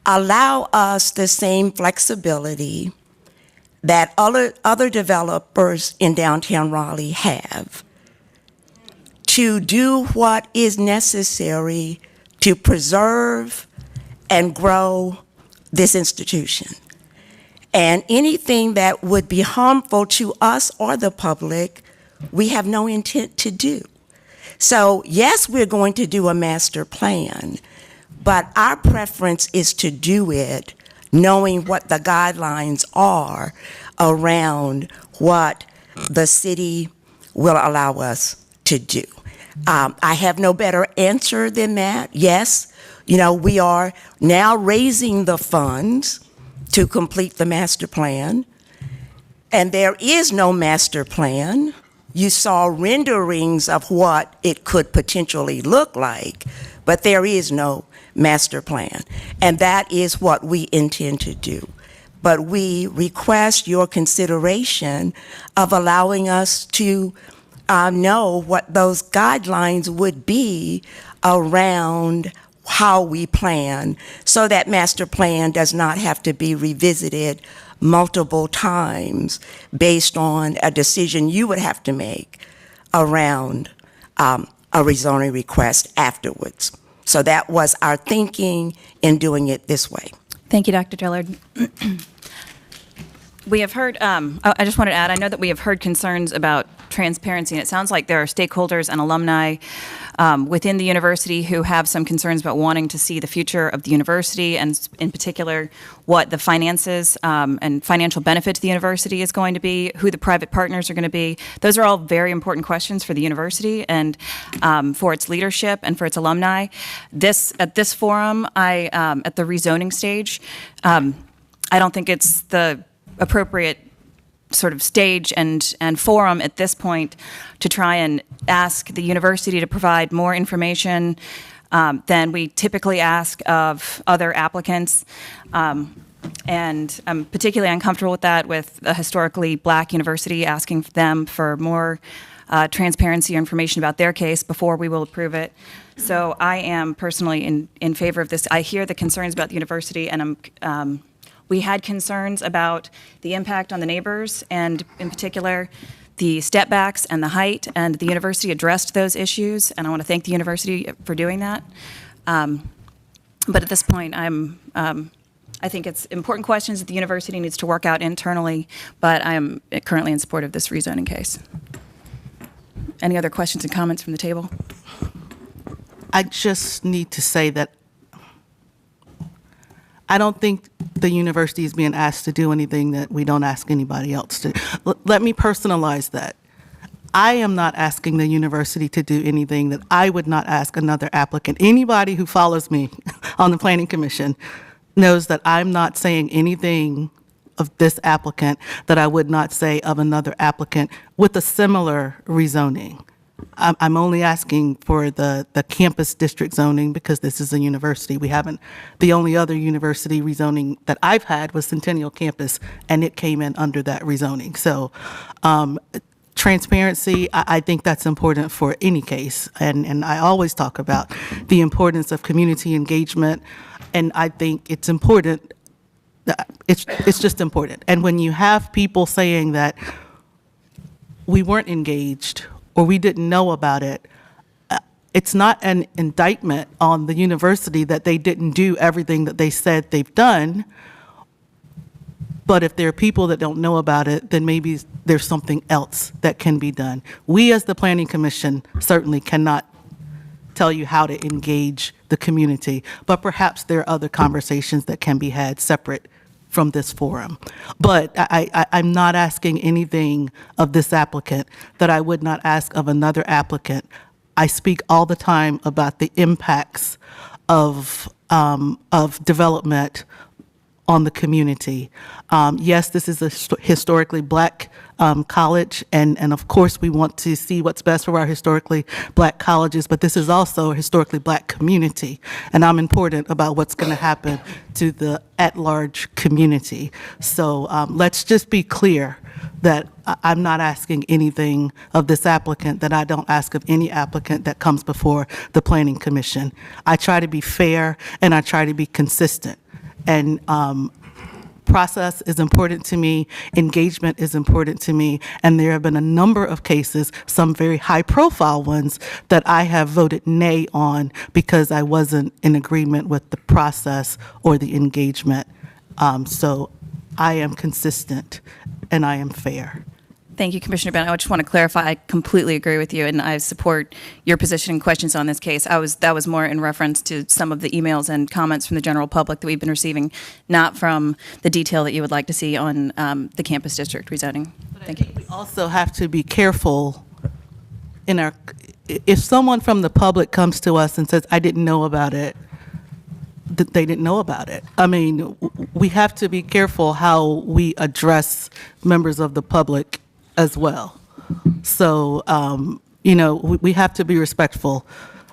allow us the same flexibility that other developers in downtown Raleigh have to do what is necessary to preserve and grow this institution. And anything that would be harmful to us or the public, we have no intent to do. So yes, we're going to do a master plan, but our preference is to do it knowing what the guidelines are around what the city will allow us to do. I have no better answer than that. Yes, we are now raising the funds to complete the master plan, and there is no master plan. You saw renderings of what it could potentially look like, but there is no master plan, and that is what we intend to do. But we request your consideration of allowing us to know what those guidelines would be around how we plan, so that master plan does not have to be revisited multiple times based on a decision you would have to make around a rezoning request afterwards. So that was our thinking in doing it this way. Thank you, Dr. Dillard. We have heard, I just wanted to add, I know that we have heard concerns about transparency, and it sounds like there are stakeholders and alumni within the university who have some concerns about wanting to see the future of the university, and in particular, what the finances and financial benefit to the university is going to be, who the private partners are going to be. Those are all very important questions for the university and for its leadership and for its alumni. At this forum, at the rezoning stage, I don't think it's the appropriate sort of stage and forum at this point to try and ask the university to provide more information than we typically ask of other applicants. And I'm particularly uncomfortable with that, with a historically black university, asking them for more transparency or information about their case before we will approve it. So I am personally in favor of this. I hear the concerns about the university, and we had concerns about the impact on the neighbors, and in particular, the step backs and the height, and the university addressed those issues, and I want to thank the university for doing that. But at this point, I think it's important questions that the university needs to work out internally, but I am currently in support of this rezoning case. Any other questions and comments from the table? I just need to say that I don't think the university is being asked to do anything that we don't ask anybody else to. Let me personalize that. I am not asking the university to do anything that I would not ask another applicant. Anybody who follows me on the Planning Commission knows that I'm not saying anything of this applicant that I would not say of another applicant with a similar rezoning. I'm only asking for the campus district zoning because this is a university. The only other university rezoning that I've had was Centennial Campus, and it came in under that rezoning. So transparency, I think that's important for any case. And I always talk about the importance of community engagement, and I think it's important. It's just important. And when you have people saying that we weren't engaged or we didn't know about it, it's not an indictment on the university that they didn't do everything that they said they've done. But if there are people that don't know about it, then maybe there's something else that can be done. We as the Planning Commission certainly cannot tell you how to engage the community, but perhaps there are other conversations that can be had separate from this forum. But I'm not asking anything of this applicant that I would not ask of another applicant. I speak all the time about the impacts of development on the community. Yes, this is a historically black college, and of course we want to see what's best for our historically black colleges, but this is also a historically black community, and I'm important about what's going to happen to the at-large community. So let's just be clear that I'm not asking anything of this applicant that I don't ask of any applicant that comes before the Planning Commission. I try to be fair and I try to be consistent. And process is important to me, engagement is important to me, and there have been a number of cases, some very high-profile ones, that I have voted nay on because I wasn't in agreement with the process or the engagement. So I am consistent and I am fair. Thank you, Commissioner Bennett. I just want to clarify, I completely agree with you, and I support your position and questions on this case. That was more in reference to some of the emails and comments from the general public that we've been receiving, not from the detail that you would like to see on the campus district rezoning. Thank you. We also have to be careful in our, if someone from the public comes to us and says, I didn't know about it, that they didn't know about it. I mean, we have to be careful how we address members of the public as well. So, we have to be respectful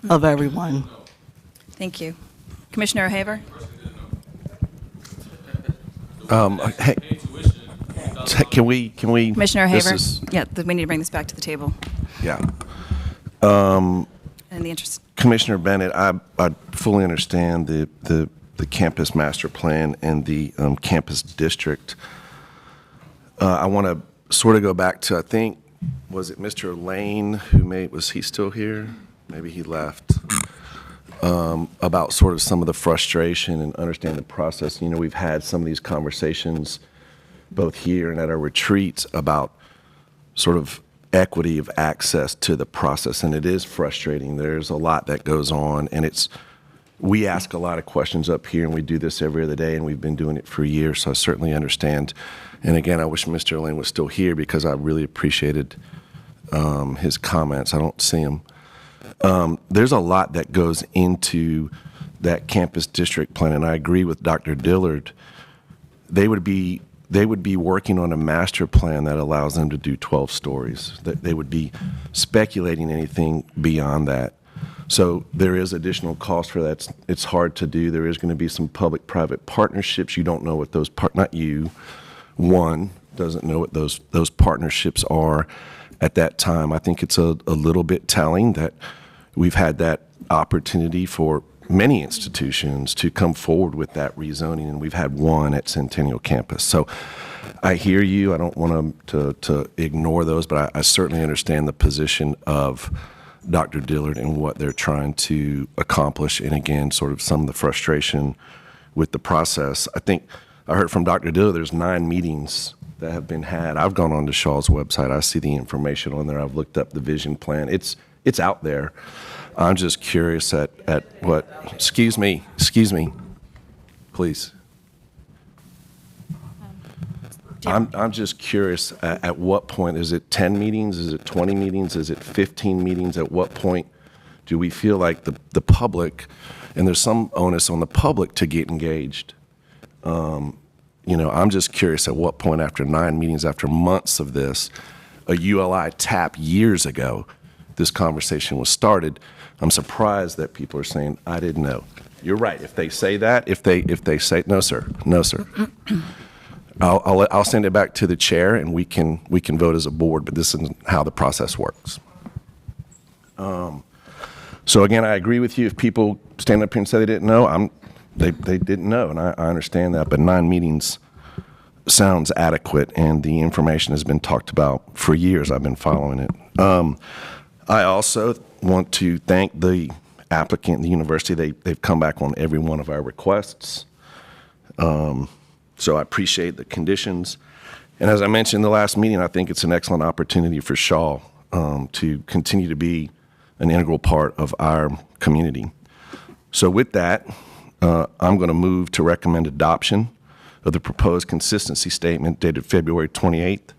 of everyone. Thank you. Commissioner O'Haver? Hey, can we? Commissioner this O'Haver? is- Yeah, we need to bring this back to the table Yeah. in the interest. Commissioner Bennett, I fully understand the campus master plan and the campus district. I want to sort of go back to, I think, was it Mr. Lane was he still here? Maybe he left. About sort of some of the frustration and understand the process. We've had some of these conversations both here and at our retreats about sort of equity of access to the process, and it is frustrating. There's a lot that goes on, and we ask a lot of questions up here, and we do this every other day, and we've been doing it for years, so I certainly understand. And again, I wish Mr. Lane was still here because I really appreciated his comments. I don't see him. There's a lot that goes into that campus district plan, and I agree with Dr. Dillard. They would be working on a master plan that allows them to do 12 stories. They would be speculating anything beyond that. So there is additional cost for that. It's hard to do. There is going to be some public-private partnerships. You don't know what those not you. One doesn't know what those partnerships are at that time. I think it's a little bit telling that we've had that opportunity for many institutions to come forward with that rezoning, and we've had one at Centennial Campus. So I hear you. I don't want to ignore those, but I certainly understand the position of Dr. Dillard and what they're trying to accomplish, and again, sort of some of the frustration with the process. I think I heard from Dr. Dillard there's 9 meetings that have been had. I've gone on to Shaw's website. I see the information on there. I've looked up the vision plan. It's out there. I'm just curious at what, excuse me, please. I'm just curious at what point, is it 10 meetings, is it 20 meetings, is it 15 meetings? At what point do we feel like the public, and there's some onus on the public to get engaged? I'm just curious at what point after 9 meetings, after months of this, a ULI tap years ago, this conversation was started. I'm surprised that people are saying, I didn't know. You're right. If they say that, if they say, no, sir, I'll send it back to the chair and we can vote as a board, but this isn't how the process works. So again, I agree with you. If people stand up here and say they didn't know, they didn't know, and I understand that, but 9 meetings sounds adequate, and the information has been talked about for years. I've been following it. I also want to thank the applicant and the university. They've come back on every one of our requests. So I appreciate the conditions. And as I mentioned in the last meeting, I think it's an excellent opportunity for Shaw to continue to be an integral part of our community. So with that, I'm going to move to recommend adoption of the proposed consistency statement dated February 28th,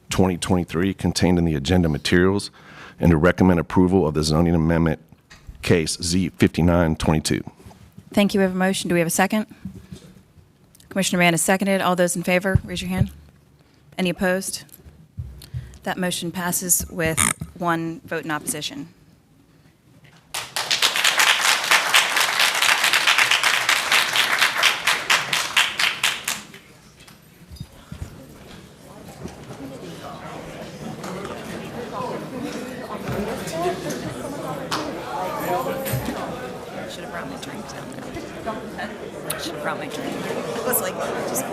2023, contained in the agenda materials, and to recommend approval of the zoning amendment case Z5922. Thank you. We have a motion. Do we have a second? Commissioner Mann has seconded. All those in favor, raise your hand. Any opposed? That motion passes with 1 vote in opposition. Should have brought my drink. It was like, just.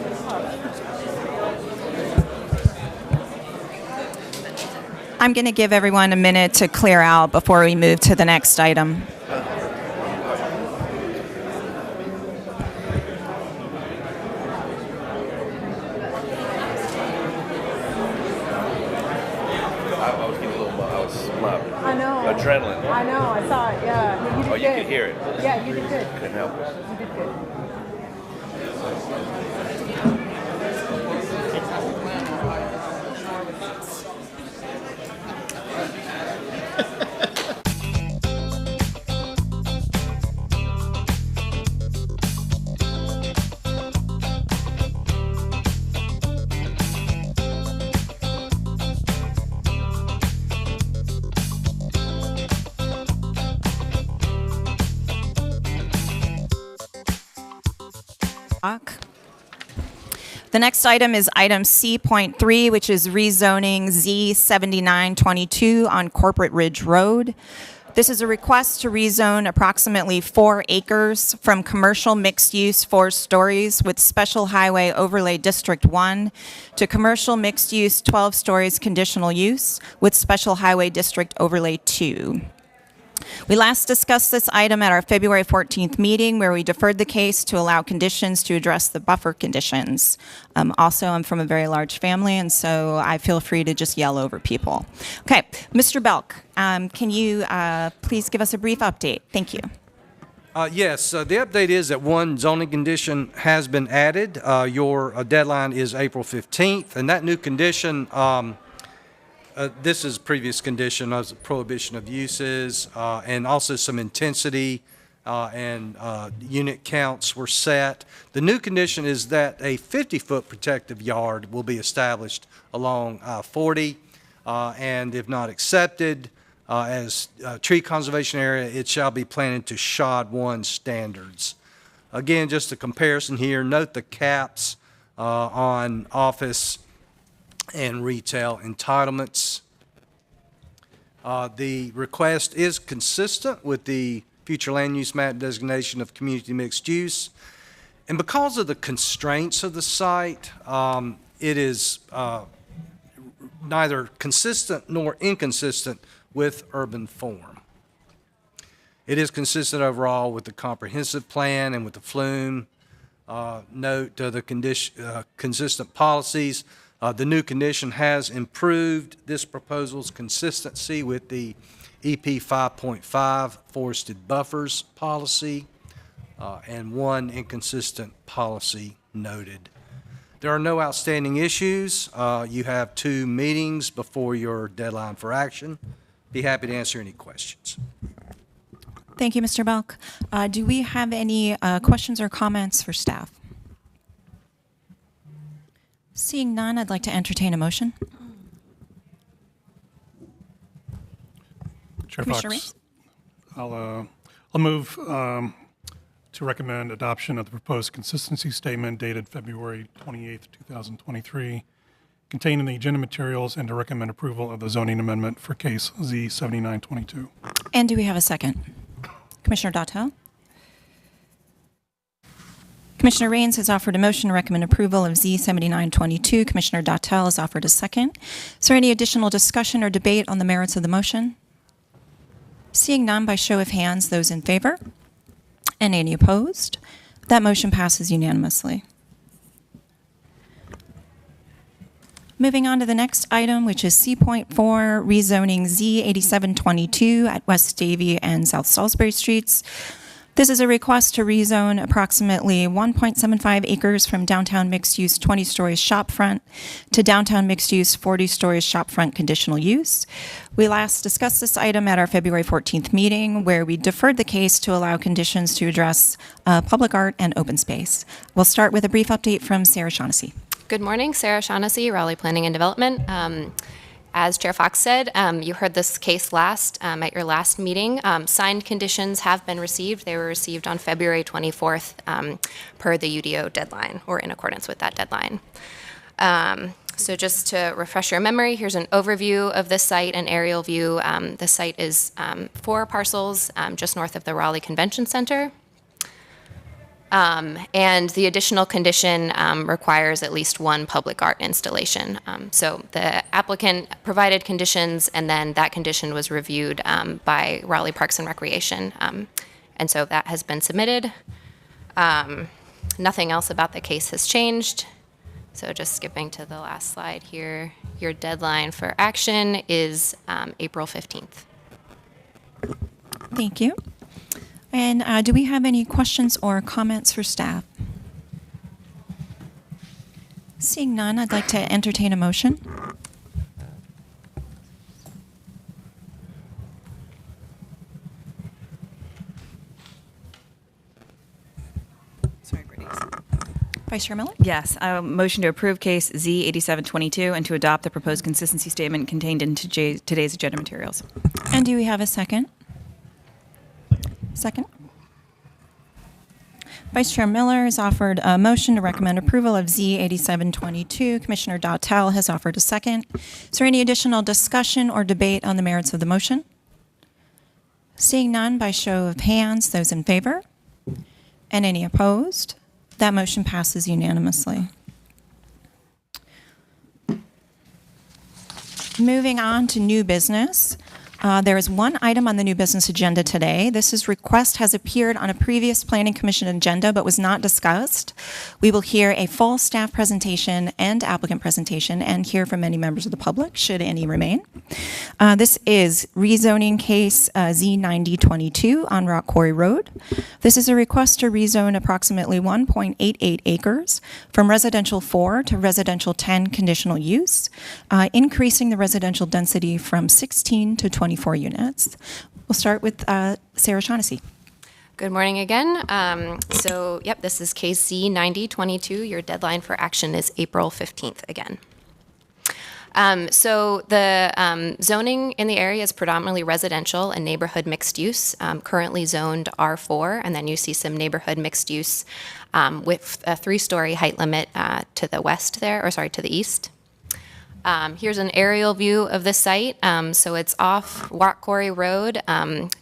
I'm going to give everyone a minute to clear out before we move to the next item. I know. Adrenaline. I know. I saw it. Yeah. You did good. You could hear it. Yeah, you did good. Couldn't help it. You did good. The next item is item C.3, which is rezoning Z7922 on Corporate Ridge Road. This is a request to rezone approximately 4 acres from commercial mixed-use 4 stories with Special Highway Overlay District 1 to commercial mixed-use 12 stories conditional use with Special Highway District Overlay 2. We last discussed this item at our February 14th meeting where we deferred the case to allow conditions to address the buffer conditions. Also, I'm from a very large family, and so I feel free to just yell over people. Okay, Mr. Belk, can you please give us a brief update? Thank you. Yes, the update is that one zoning condition has been added. Your deadline is April 15th, and that new condition this is previous condition as a prohibition of uses, and also some intensity and unit counts were set. The new condition is that a 50-foot protective yard will be established along 40, and if not accepted as tree conservation area, it shall be planted to SHOD 1 standards. Again, just a comparison here. Note the caps on office and retail entitlements. The request is consistent with the future land use map designation of community mixed use. And because of the constraints of the site, it is neither consistent nor inconsistent with urban form. It is consistent overall with the comprehensive plan and with the flume. Note the consistent policies. The new condition has improved this proposal's consistency with the EP 5.5 forested buffers policy and one inconsistent policy noted. There are no outstanding issues. You have 2 meetings before your deadline for action. Be happy to answer any questions. Thank you, Mr. Belk. Do we have any questions or comments for staff? Seeing none, I'd like to entertain a motion. Chair Commissioner Fox, I'll move to recommend adoption of the proposed consistency statement dated February 28th, 2023, contained in the agenda materials, and to recommend approval of the zoning amendment for case Z7922. And do we have a second? Commissioner Dattel? Commissioner Rains has offered a motion to recommend approval of Z7922. Commissioner Dattel has offered a second. Is there any additional discussion or debate on the merits of the motion? Seeing none, by show of hands, those in favor and any opposed, that motion passes unanimously. Moving on to the next item, which is C.4, rezoning Z8722 at West Davie and South Salisbury Streets. This is a request to rezone approximately 1.75 acres from downtown mixed-use 20-story shopfront to downtown mixed-use 40-story shopfront conditional use. We last discussed this item at our February 14th meeting, where we deferred the case to allow conditions to address public art and open space. We'll start with a brief update from Sarah Shaughnessy. Good morning, Sarah Shaughnessy, Raleigh Planning and Development. As Chair Fox said, you heard this case at your last meeting. Signed conditions have been received. They were received on February 24th per the UDO deadline, or in accordance with that deadline. So just to refresh your memory, here's an overview of the site, an aerial view. The site is 4 parcels just north of the Raleigh Convention Center. And the additional condition requires at least one public art installation. So the applicant provided conditions, and then that condition was reviewed by Raleigh Parks and Recreation. And so that has been submitted. Nothing else about the case has changed. So just skipping to the last slide here, your deadline for action is April 15th. Thank you. And do we have any questions or comments for staff? Seeing none, I'd like to entertain a motion. Sorry, Brittany. Vice Chair Miller? Yes, motion to approve case Z8722 and to adopt the proposed consistency statement contained in today's agenda materials. And do we have a second? Second. Vice Chair Miller has offered a motion to recommend approval of Z8722. Commissioner Dautel has offered a second. Is there any additional discussion or debate on the merits of the motion? Seeing none, by show of hands, those in favor? And any opposed? That motion passes unanimously. Moving on to new business. There is one item on the new business agenda today. This request has appeared on a previous Planning Commission agenda but was not discussed. We will hear a full staff presentation and applicant presentation and hear from any members of the public, should any remain. This is rezoning case Z9022 on Rock Quarry Road. This is a request to rezone approximately 1.88 acres from residential 4 to residential 10 conditional use, increasing the residential density from 16 to 24 units. We'll start with Sarah Shaughnessy. Good morning again. This is case C9022. Your deadline for action is April 15th again. So the zoning in the area is predominantly residential and neighborhood mixed use, currently zoned R4, and then you see some neighborhood mixed use with a 3-story height limit to the west there, or sorry, to the east. Here's an aerial view of the site. So it's off Rock Quarry Road,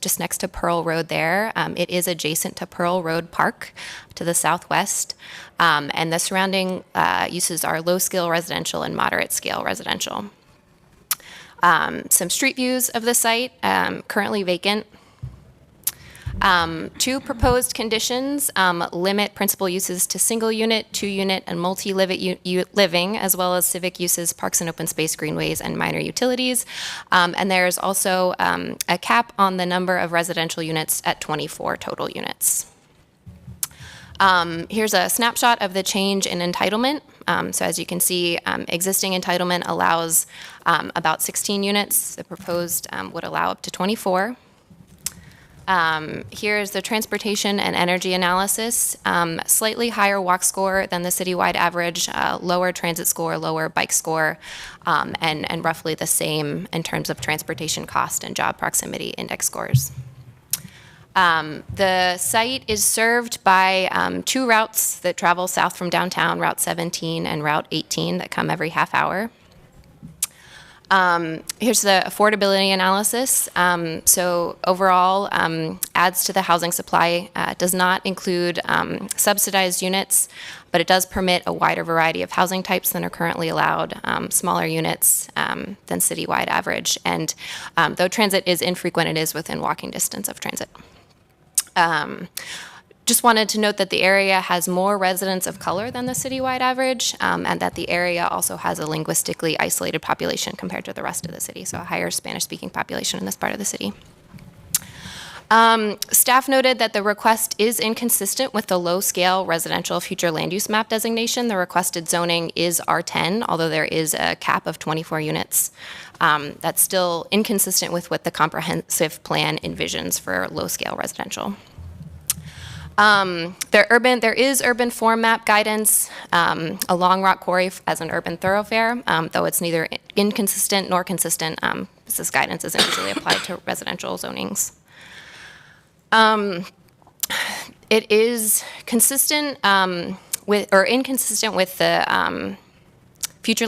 just next to Pearl Road there. It is adjacent to Pearl Road Park to the southwest. And the surrounding uses are low-scale residential and moderate-scale residential. Some street views of the site, currently vacant. 2 proposed conditions limit principal uses to single unit, 2-unit, and multi-living, as well as civic uses, parks and open space, greenways, and minor utilities. And there's also a cap on the number of residential units at 24 total units. Here's a snapshot of the change in entitlement. So as you can see, existing entitlement allows about 16 units. The proposed would allow up to 24. Here's the transportation and energy analysis. Slightly higher walk score than the citywide average, lower transit score, lower bike score, and roughly the same in terms of transportation cost and job proximity index scores. The site is served by 2 routes that travel south from downtown, Route 17 and Route 18, that come every half hour. Here's the affordability analysis. So overall, adds to the housing supply, does not include subsidized units, but it does permit a wider variety of housing types than are currently allowed, smaller units than citywide average. And though transit is infrequent, it is within walking distance of transit. Just wanted to note that the area has more residents of color than the citywide average, and that the area also has a linguistically isolated population compared to the rest of the city, so a higher Spanish-speaking population in this part of the city. Staff noted that the request is inconsistent with the low-scale residential future land use map designation. The requested zoning is R10, although there is a cap of 24 units. That's still inconsistent with what the comprehensive plan envisions for low-scale residential. There is urban form map guidance along Rock Quarry as an urban thoroughfare, though it's neither inconsistent nor consistent. This guidance isn't usually applied to residential zonings. It is consistent with, or inconsistent with the future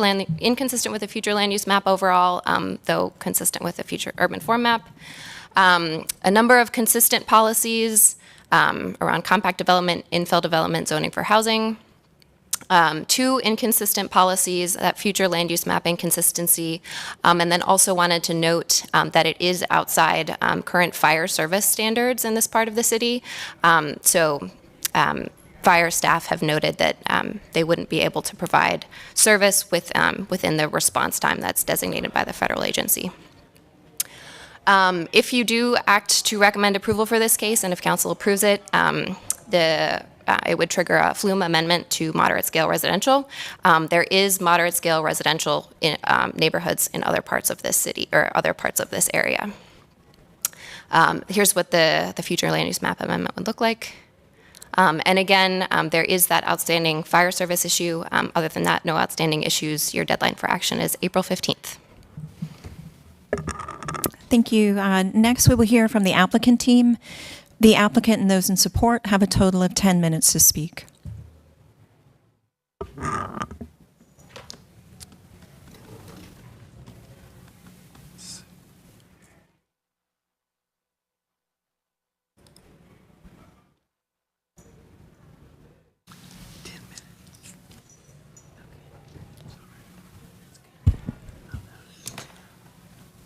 land use map overall, though consistent with the future urban form map. A number of consistent policies. around compact development, infill development, zoning for housing. Two inconsistent policies, that future land use mapping consistency, and then also wanted to note that it is outside current fire service standards in this part of the city. Fire staff have noted that they wouldn't be able to provide service within the response time that's designated by the federal agency. If you do act to recommend approval for this case, and if council approves it, it would trigger a flume amendment to moderate scale residential. There is moderate scale residential in neighborhoods in other parts of this city or other parts of this area. Here's what the future land use map amendment would look like. And again, there is that outstanding fire service issue. Other than that, no outstanding issues. Your deadline for action is April 15th. Thank you. Next, we will hear from the applicant team. The applicant and those in support have a total of 10 minutes to speak.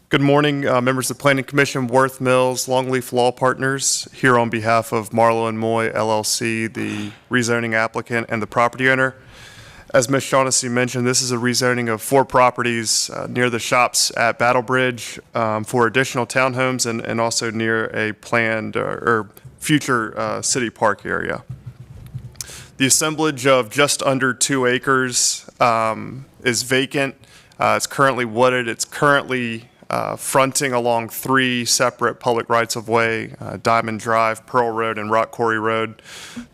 Good morning, members of the Planning Commission, Worth Mills, Longleaf Law Partners, here on behalf of Marlowe and Moy LLC, the rezoning applicant and the property owner. As Ms. Shaughnessy mentioned, this is a rezoning of 4 properties near the shops at Battle Bridge for additional townhomes and also near a planned or future city park area. The assemblage of just under 2 acres is vacant. It's currently wooded. It's currently fronting along 3 separate public rights-of-way, Diamond Drive, Pearl Road, and Rock Quarry Road.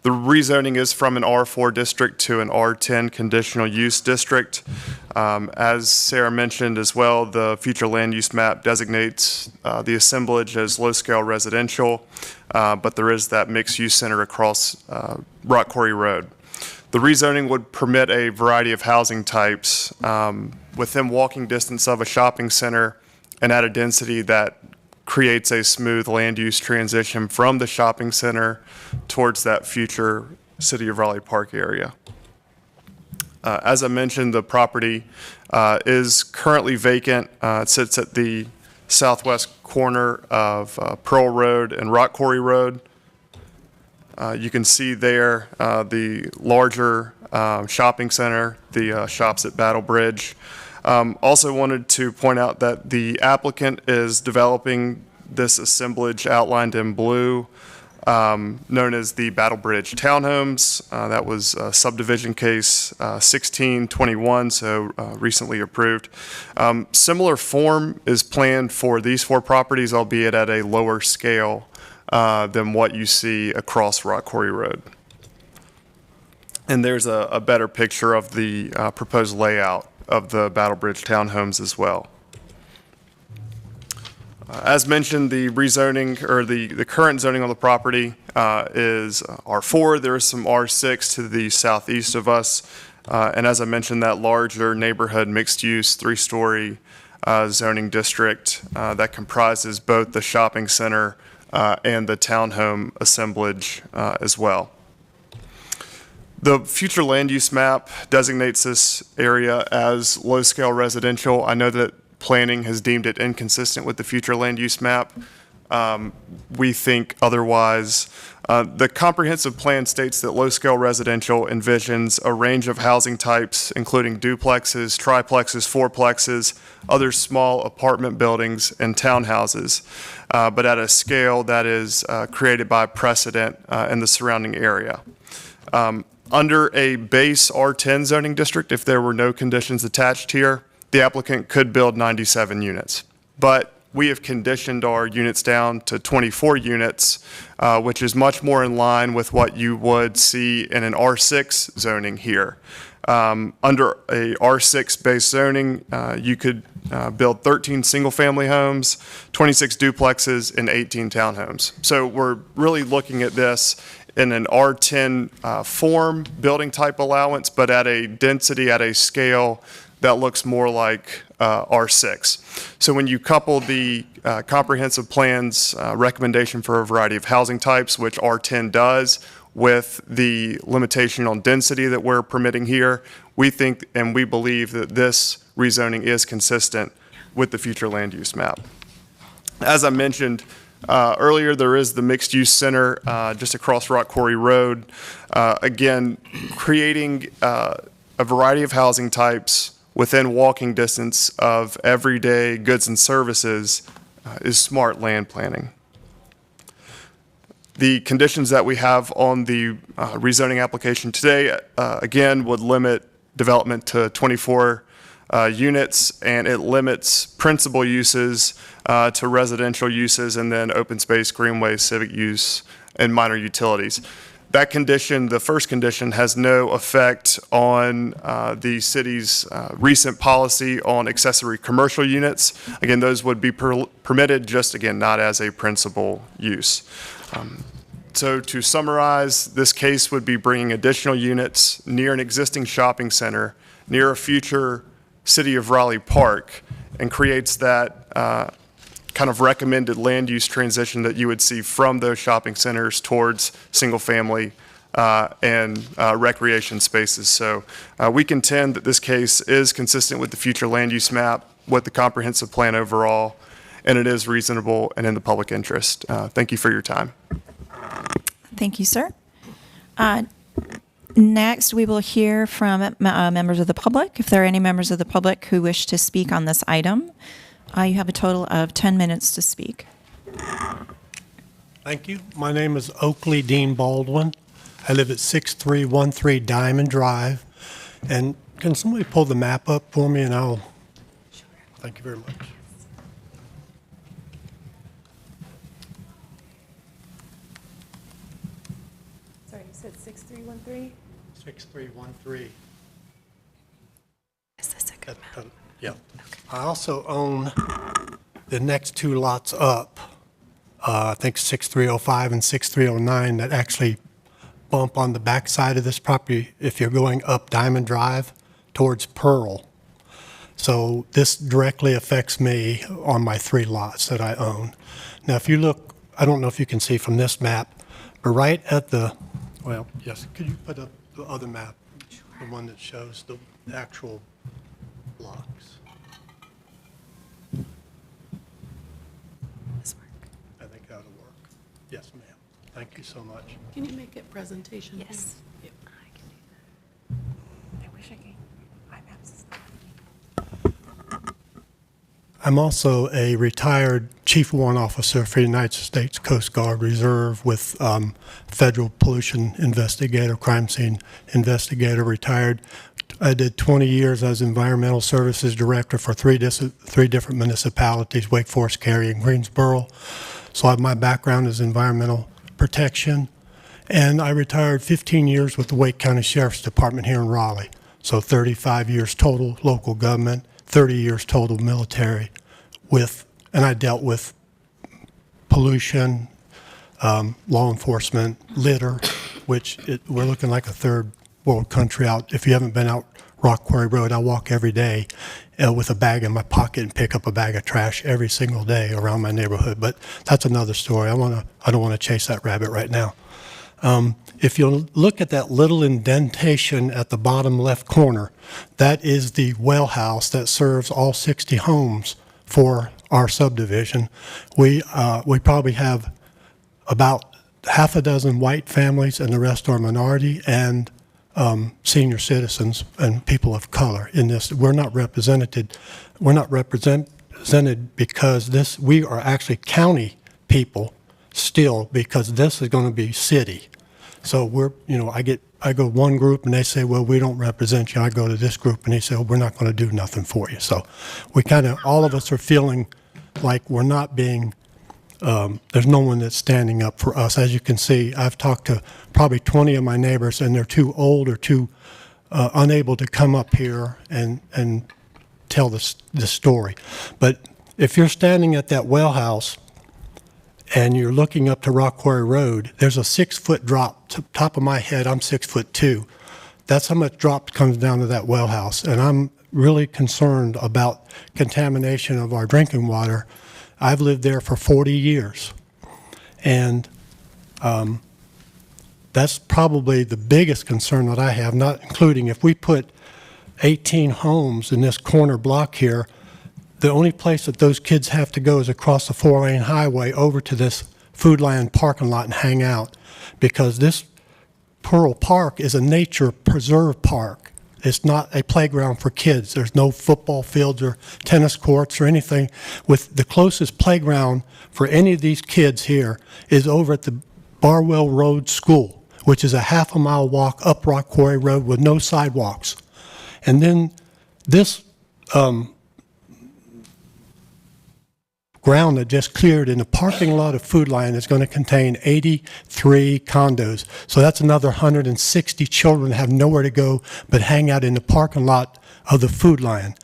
The rezoning is from an R4 district to an R10 conditional use district. As Sarah mentioned as well, the future land use map designates the assemblage as low-scale residential, but there is that mixed-use center across Rock Quarry Road. The rezoning would permit a variety of housing types within walking distance of a shopping center and at a density that creates a smooth land use transition from the shopping center towards that future City of Raleigh Park area. As I mentioned, the property is currently vacant. It sits at the southwest corner of Pearl Road and Rock Quarry Road. You can see there the larger shopping center, the shops at Battle Bridge. Also wanted to point out that the applicant is developing this assemblage outlined in blue, known as the Battle Bridge Townhomes. That was subdivision case 1621, so recently approved. Similar form is planned for these 4 properties, albeit at a lower scale than what you see across Rock Quarry Road. And there's a better picture of the proposed layout of the Battle Bridge townhomes as well. As mentioned, the rezoning or the current zoning on the property is R4. There is some R6 to the southeast of us. And as I mentioned, that larger neighborhood mixed-use 3-story zoning district that comprises both the shopping center and the townhome assemblage as well. The future land use map designates this area as low-scale residential. I know that planning has deemed it inconsistent with the future land use map. We think otherwise. The comprehensive plan states that low-scale residential envisions a range of housing types, including duplexes, triplexes, fourplexes, other small apartment buildings, and townhouses, but at a scale that is created by precedent in the surrounding area. Under a base R10 zoning district, if there were no conditions attached here, the applicant could build 97 units. But we have conditioned our units down to 24 units, which is much more in line with what you would see in an R6 zoning here. Under a R6 based zoning, you could build 13 single-family homes, 26 duplexes, and 18 townhomes. So we're really looking at this in an R10 form building type allowance, but at a density, at a scale that looks more like R6. So when you couple the comprehensive plan's recommendation for a variety of housing types, which R10 does, with the limitation on density that we're permitting here, we think and we believe that this rezoning is consistent with the future land use map. As I mentioned earlier, there is the mixed-use center just across Rock Quarry Road. Again, creating a variety of housing types within walking distance of everyday goods and services is smart land planning. The conditions that we have on the rezoning application today, again, would limit development to 24 units, and it limits principal uses to residential uses, and then open space, greenways, civic use, and minor utilities. That condition, the first condition, has no effect on the city's recent policy on accessory commercial units. Again, those would be permitted, just again, not as a principal use. So to summarize, this case would be bringing additional units near an existing shopping center, near a future City of Raleigh park, and creates that kind of recommended land use transition that you would see from those shopping centers towards single-family and recreation spaces. So we contend that this case is consistent with the future land use map, with the comprehensive plan overall, and it is reasonable and in the public interest. Thank you for your time. Thank you, sir. Next, we will hear from members of the public. If there are any members of the public who wish to speak on this item, you have a total of 10 minutes to speak. Thank you. My name is Oakley Dean Baldwin. I live at 6313 Diamond Drive. And can somebody pull the map up for me, and I'll... Thank you very much. Sorry, you said 6313? 6313. Is this a good map? Yeah. I also own the next two lots up, I think 6305 and 6309, that actually bump on the back side of this property if you're going up Diamond Drive towards Pearl. So this directly affects me on my 3 lots that I own. Now, if you look, I don't know if you can see from this map, but right at the, well, yes, could you put up the other map, the one that shows the actual blocks? I think that'll work. Yes, ma'am. Thank you so much. Can you make it presentation? Yes. Yep. I wish I could. I'm also a retired Chief Warrant Officer for the United States Coast Guard Reserve with Federal Pollution Investigator, Crime Scene Investigator, retired. I did 20 years as Environmental Services Director for three different municipalities, Wake Forest, Cary, and Greensboro. So my background is environmental protection. And I retired 15 years with the Wake County Sheriff's Department here in Raleigh. So 35 years total local government, 30 years total military and I dealt with pollution, law enforcement, litter, which we're looking like a third world country out. If you haven't been out Rock Quarry Road, I walk every day with a bag in my pocket and pick up a bag of trash every single day around my neighborhood. But that's another story. I don't want to chase that rabbit right now. If you look at that little indentation at the bottom left corner, that is the well house that serves all 60 homes for our subdivision. We probably have about half a dozen white families, and the rest are minority and senior citizens and people of color in this. We're not represented because we are actually county people still, because this is going to be city. So I go one group and they say, well, we don't represent you. I go to this group and they say, well, we're not going to do nothing for you. So we all of us are feeling like we're not being, there's no one that's standing up for us. As you can see, I've talked to probably 20 of my neighbors, and they're too old or too unable to come up here and tell this story. But if you're standing at that well house and you're looking up to Rock Quarry Road, there's a 6-foot drop. Top of my head, I'm 6'2". That's how much drop comes down to that well house. And I'm really concerned about contamination of our drinking water. I've lived there for 40 years. And that's probably the biggest concern that I have, not including if we put 18 homes in this corner block here, the only place that those kids have to go is across the 4-lane highway over to this Food Lion parking lot and hang out, because this Pearl Park is a nature preserve park. It's not a playground for kids. There's no football fields or tennis courts or anything. With the closest playground for any of these kids here is over at the Barwell Road School, which is a half-a-mile walk up Rock Quarry Road with no sidewalks. And then this ground that just cleared in the parking lot of Food Lion is going to contain 83 condos. So that's another 160 children have nowhere to go but hang out in the parking lot of the Food Lion.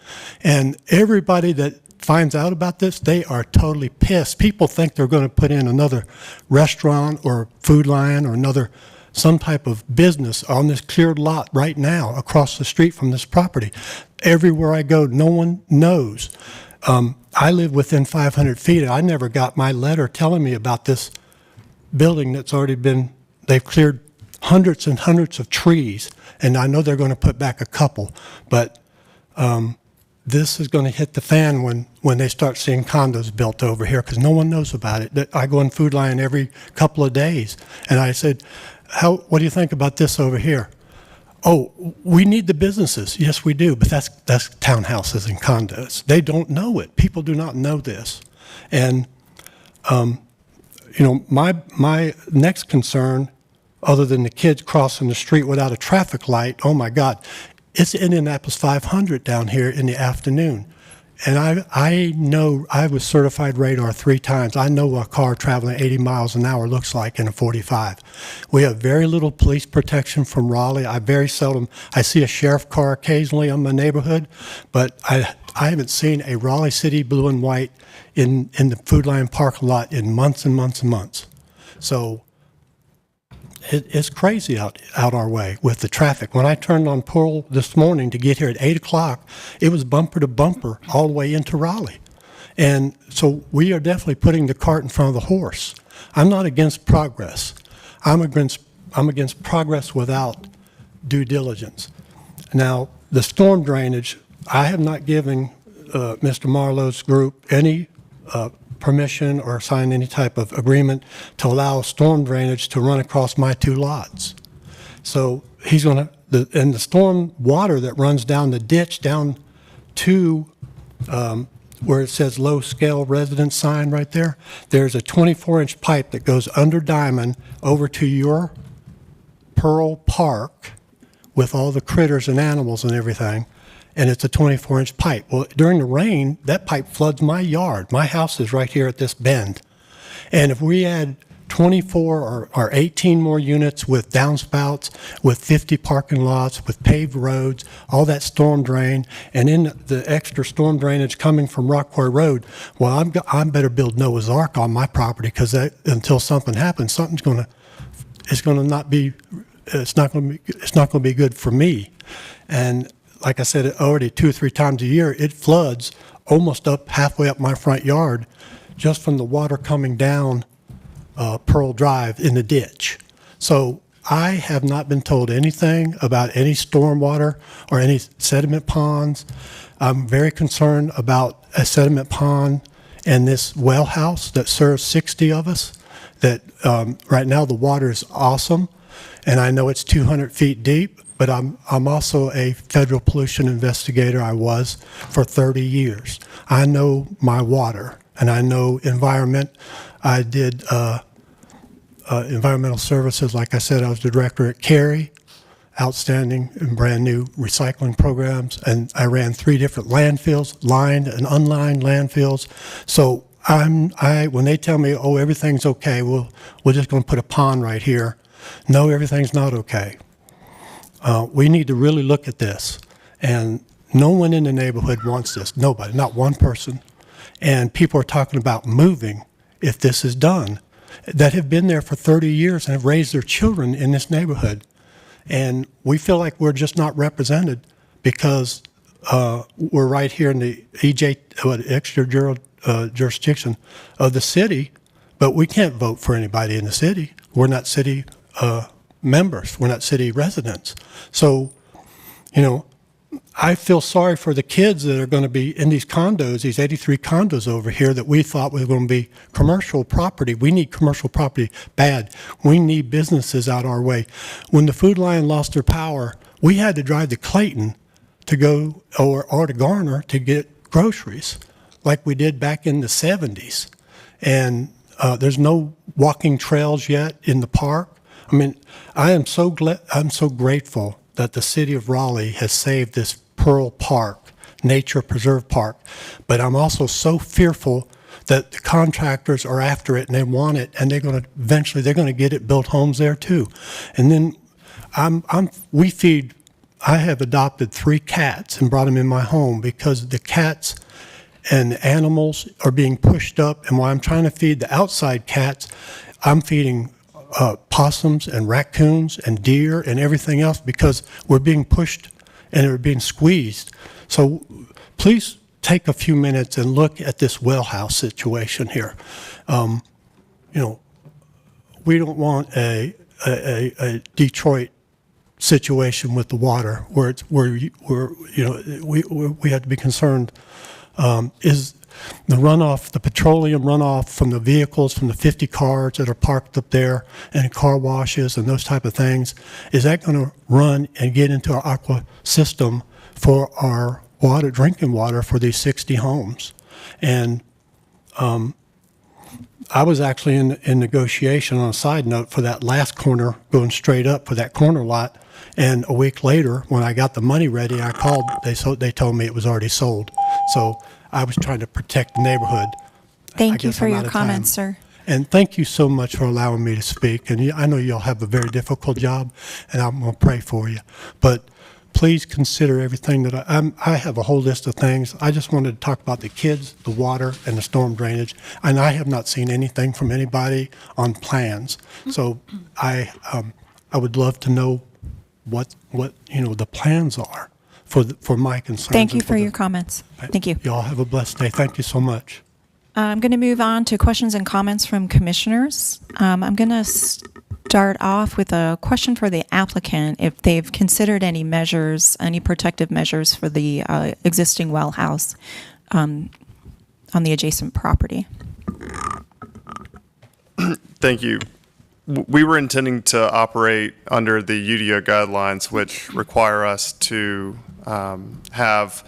And everybody that finds out about this, they are totally pissed. People think they're going to put in another restaurant or Food Lion or some type of business on this cleared lot right now across the street from this property. Everywhere I go, no one knows. I live within 500 feet, and I never got my letter telling me about this building that's already they've cleared hundreds and hundreds of trees, and I know they're going to put back a couple, but this is going to hit the fan when they start seeing condos built over here, because no one knows about it. I go in Food Lion every couple of days, and I said, what do you think about this over here? Oh, we need the businesses. Yes, we do, but that's townhouses and condos. They don't know it. People do not know this. And, my next concern, other than the kids crossing the street without a traffic light, oh my God, it's Indianapolis 500 down here in the afternoon. And I know I was certified radar 3 times. I know what a car traveling 80 miles an hour looks like in a 45. We have very little police protection from Raleigh. I see a sheriff car occasionally in my neighborhood, but I haven't seen a Raleigh City blue and white in the Food Lion parking lot in months and months and months. So it's crazy out our way with the traffic. When I turned on Pearl this morning to get here at 8 o'clock, it was bumper to bumper all the way into Raleigh. And so we are definitely putting the cart in front of the horse. I'm not against progress. I'm against progress without due diligence. Now, the storm drainage, I have not given Mr. Marlowe's group any permission or sign any type of agreement to allow storm drainage to run across my 2 lots. So he's going to, and the storm water that runs down the ditch down to where it says low scale residence sign right there, there's a 24-inch pipe that goes under Diamond over to your Pearl Park with all the critters and animals and everything. And it's a 24-inch pipe. Well, during the rain, that pipe floods my yard. My house is right here at this bend. And if we add 24 or 18 more units with downspouts, with 50 parking lots, with paved roads, all that storm drain, and in the extra storm drainage coming from Rock Quarry Road, well, I better build Noah's Ark on my property, because until something happens, it's not going to be good for me. And like I said, already 2 or 3 times a year, it floods almost halfway up my front yard just from the water coming down Pearl Drive in the ditch. So I have not been told anything about any stormwater or any sediment ponds. I'm very concerned about a sediment pond and this well house that serves 60 of us. That right now the water is awesome, and I know it's 200 feet deep. But I'm also a federal pollution investigator. I was for 30 years. I know my water, and I know environment. I did environmental services. Like I said, I was the director at Cary, outstanding and brand new recycling programs, and I ran 3 different landfills, lined and unlined landfills. So when they tell me, oh, everything's okay, we're just going to put a pond right here. No, everything's not okay. We need to really look at this. And no one in the neighborhood wants this. Nobody, not one person. And people are talking about moving if this is done, that have been there for 30 years and have raised their children in this neighborhood. And we feel like we're just not represented because we're right here in the jurisdiction of the city, but we can't vote for anybody in the city. We're not city members. We're not city residents. So, you know, I feel sorry for the kids that are going to be in these condos, these 83 condos over here that we thought were going to be commercial property. We need commercial property bad. We need businesses out our way. When the Food Lion lost their power, we had to drive to Clayton to go, or to Garner to get groceries, like we did back in the 70s. And there's no walking trails yet in the park. I mean, I'm so grateful that the city of Raleigh has saved this Pearl Park, Nature Preserve Park. But I'm also so fearful that the contractors are after it and they want it, and they're going to eventually get it built homes there too. And then I have adopted 3 cats and brought them in my home because the cats and the animals are being pushed up. And while I'm trying to feed the outside cats, I'm feeding possums and raccoons and deer and everything else because we're being pushed and we're being squeezed. So please take a few minutes and look at this well house situation here. You know, we don't want a Detroit situation with the water where we have to be concerned. Is the runoff, the petroleum runoff from the vehicles, from the 50 cars that are parked up there and car washes and those type of things, is that going to run and get into our aqua system for our water, drinking water for these 60 homes? And I was actually in negotiation on a side note for that last corner going straight up for that corner lot. And a week later, when I got the money ready, I called, they told me it was already sold. So I was trying to protect the neighborhood. Thank you for your comments, sir. And thank you so much for allowing me to speak. And I know you'll have a very difficult job, and I'm going to pray for you. But please consider everything that I have a whole list of things. I just wanted to talk about the kids, the water, and the storm drainage. And I have not seen anything from anybody on plans. So I would love to know what the plans are for my concerns. Thank you for your comments. Thank you. You all have a blessed day. Thank you so much. I'm going to move on to questions and comments from commissioners. I'm going to start off with a question for the applicant, if they've considered any measures, any protective measures for the existing well house on the adjacent property. Thank you. We were intending to operate under the UDO guidelines, which require us to have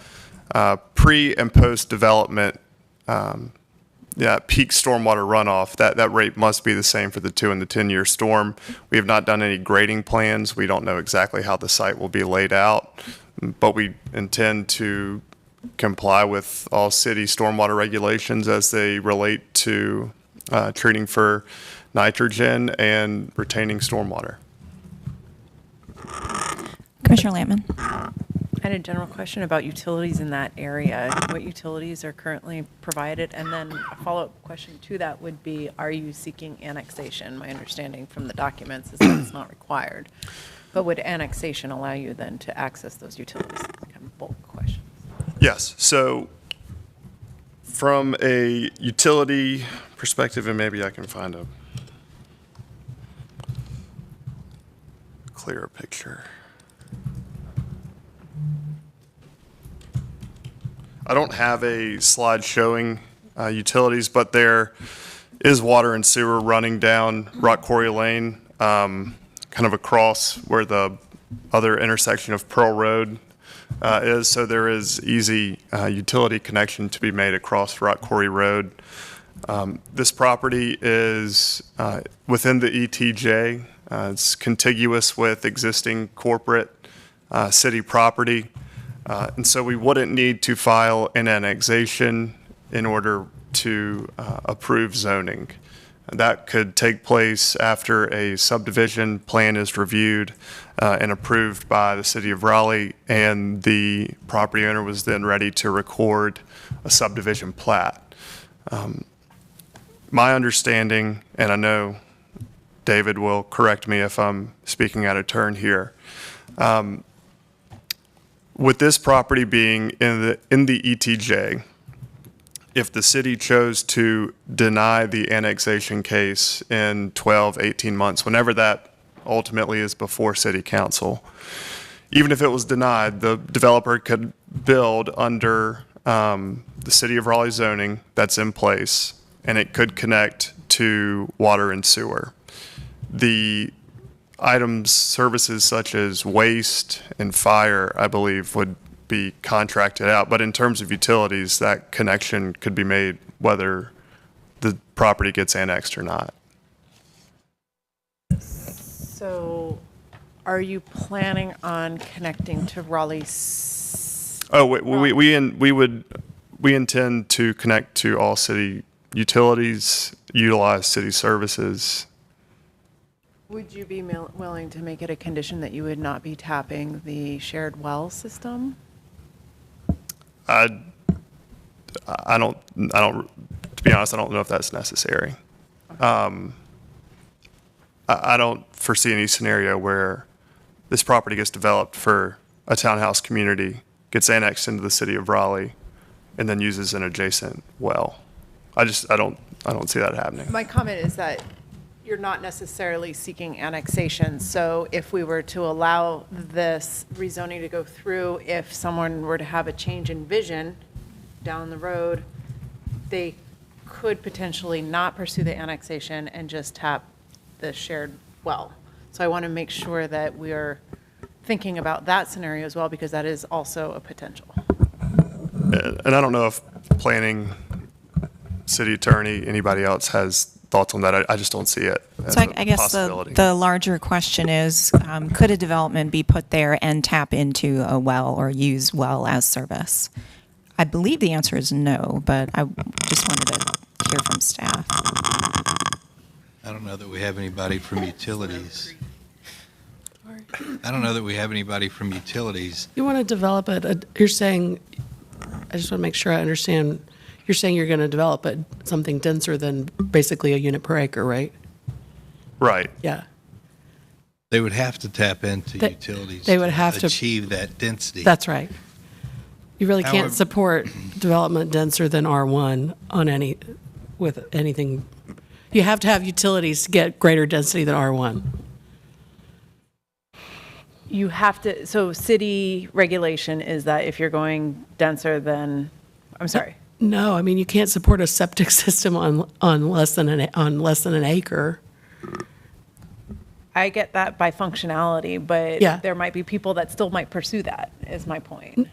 pre and post development peak stormwater runoff. That rate must be the same for the 2 and the 10-year storm. We have not done any grading plans. We don't know exactly how the site will be laid out, but we intend to comply with all city stormwater regulations as they relate to treating for nitrogen and retaining stormwater. Commissioner Lampman. I had a general question about utilities in that area. What utilities are currently provided? And then a follow-up question to that would be, are you seeking annexation? My understanding from the documents is that it's not required. But would annexation allow you then to access those utilities? Kind of bulk questions. Yes. So from a utility perspective, and maybe I can find a clearer picture. I don't have a slide showing utilities, but there is water and sewer running down Rock Quarry Lane, kind of across where the other intersection of Pearl Road is. So there is easy utility connection to be made across Rock Quarry Road. This property is within the ETJ. It's contiguous with existing corporate city property. And so we wouldn't need to file an annexation in order to approve zoning. That could take place after a subdivision plan is reviewed and approved by the city of Raleigh, and the property owner was then ready to record a subdivision plat. My understanding, and I know David will correct me if I'm speaking out of turn here, with this property being in the ETJ, if the city chose to deny the annexation case in 12, 18 months, whenever that ultimately is before city council, even if it was denied, the developer could build under the city of Raleigh zoning that's in place, and it could connect to water and sewer. The items, services such as waste and fire, I believe, would be contracted out. But in terms of utilities, that connection could be made whether the property gets annexed or not. So are you planning on connecting to Raleigh? Oh, we intend to connect to all city utilities, utilize city services. Would you be willing to make it a condition that you would not be tapping the shared well system? I don't, to be honest, I don't know if that's necessary. I don't foresee any scenario where this property gets developed for a townhouse community, gets annexed into the city of Raleigh, and then uses an adjacent well. I don't see that happening. My comment is that you're not necessarily seeking annexation. So if we were to allow this rezoning to go through, if someone were to have a change in vision down the road, they could potentially not pursue the annexation and just tap the shared well. So I want to make sure that we are thinking about that scenario as well, because that is also a potential. And I don't know if planning, city attorney, anybody else has thoughts on that. I just don't see it as So a I guess possibility. the larger question is, could a development be put there and tap into a well or use well as service? I believe the answer is no, but I just wanted to hear from staff. I don't know that we have anybody from utilities. I don't know that we have anybody from utilities. You want to develop it, you're saying, I just want to make sure I understand, you're saying you're going to develop it something denser than basically a unit per acre, right? Right. Yeah. They would have to tap into utilities they would have to achieve that density. That's right. You really However- can't support development denser than R1 on with anything. You have to have utilities to get greater density than R1. You have to, so city regulation is that if you're going denser than, I'm sorry. No, I mean, you can't support a septic system on less than an acre. I get that by functionality, but Yeah. there might be people that still might pursue that, is my point.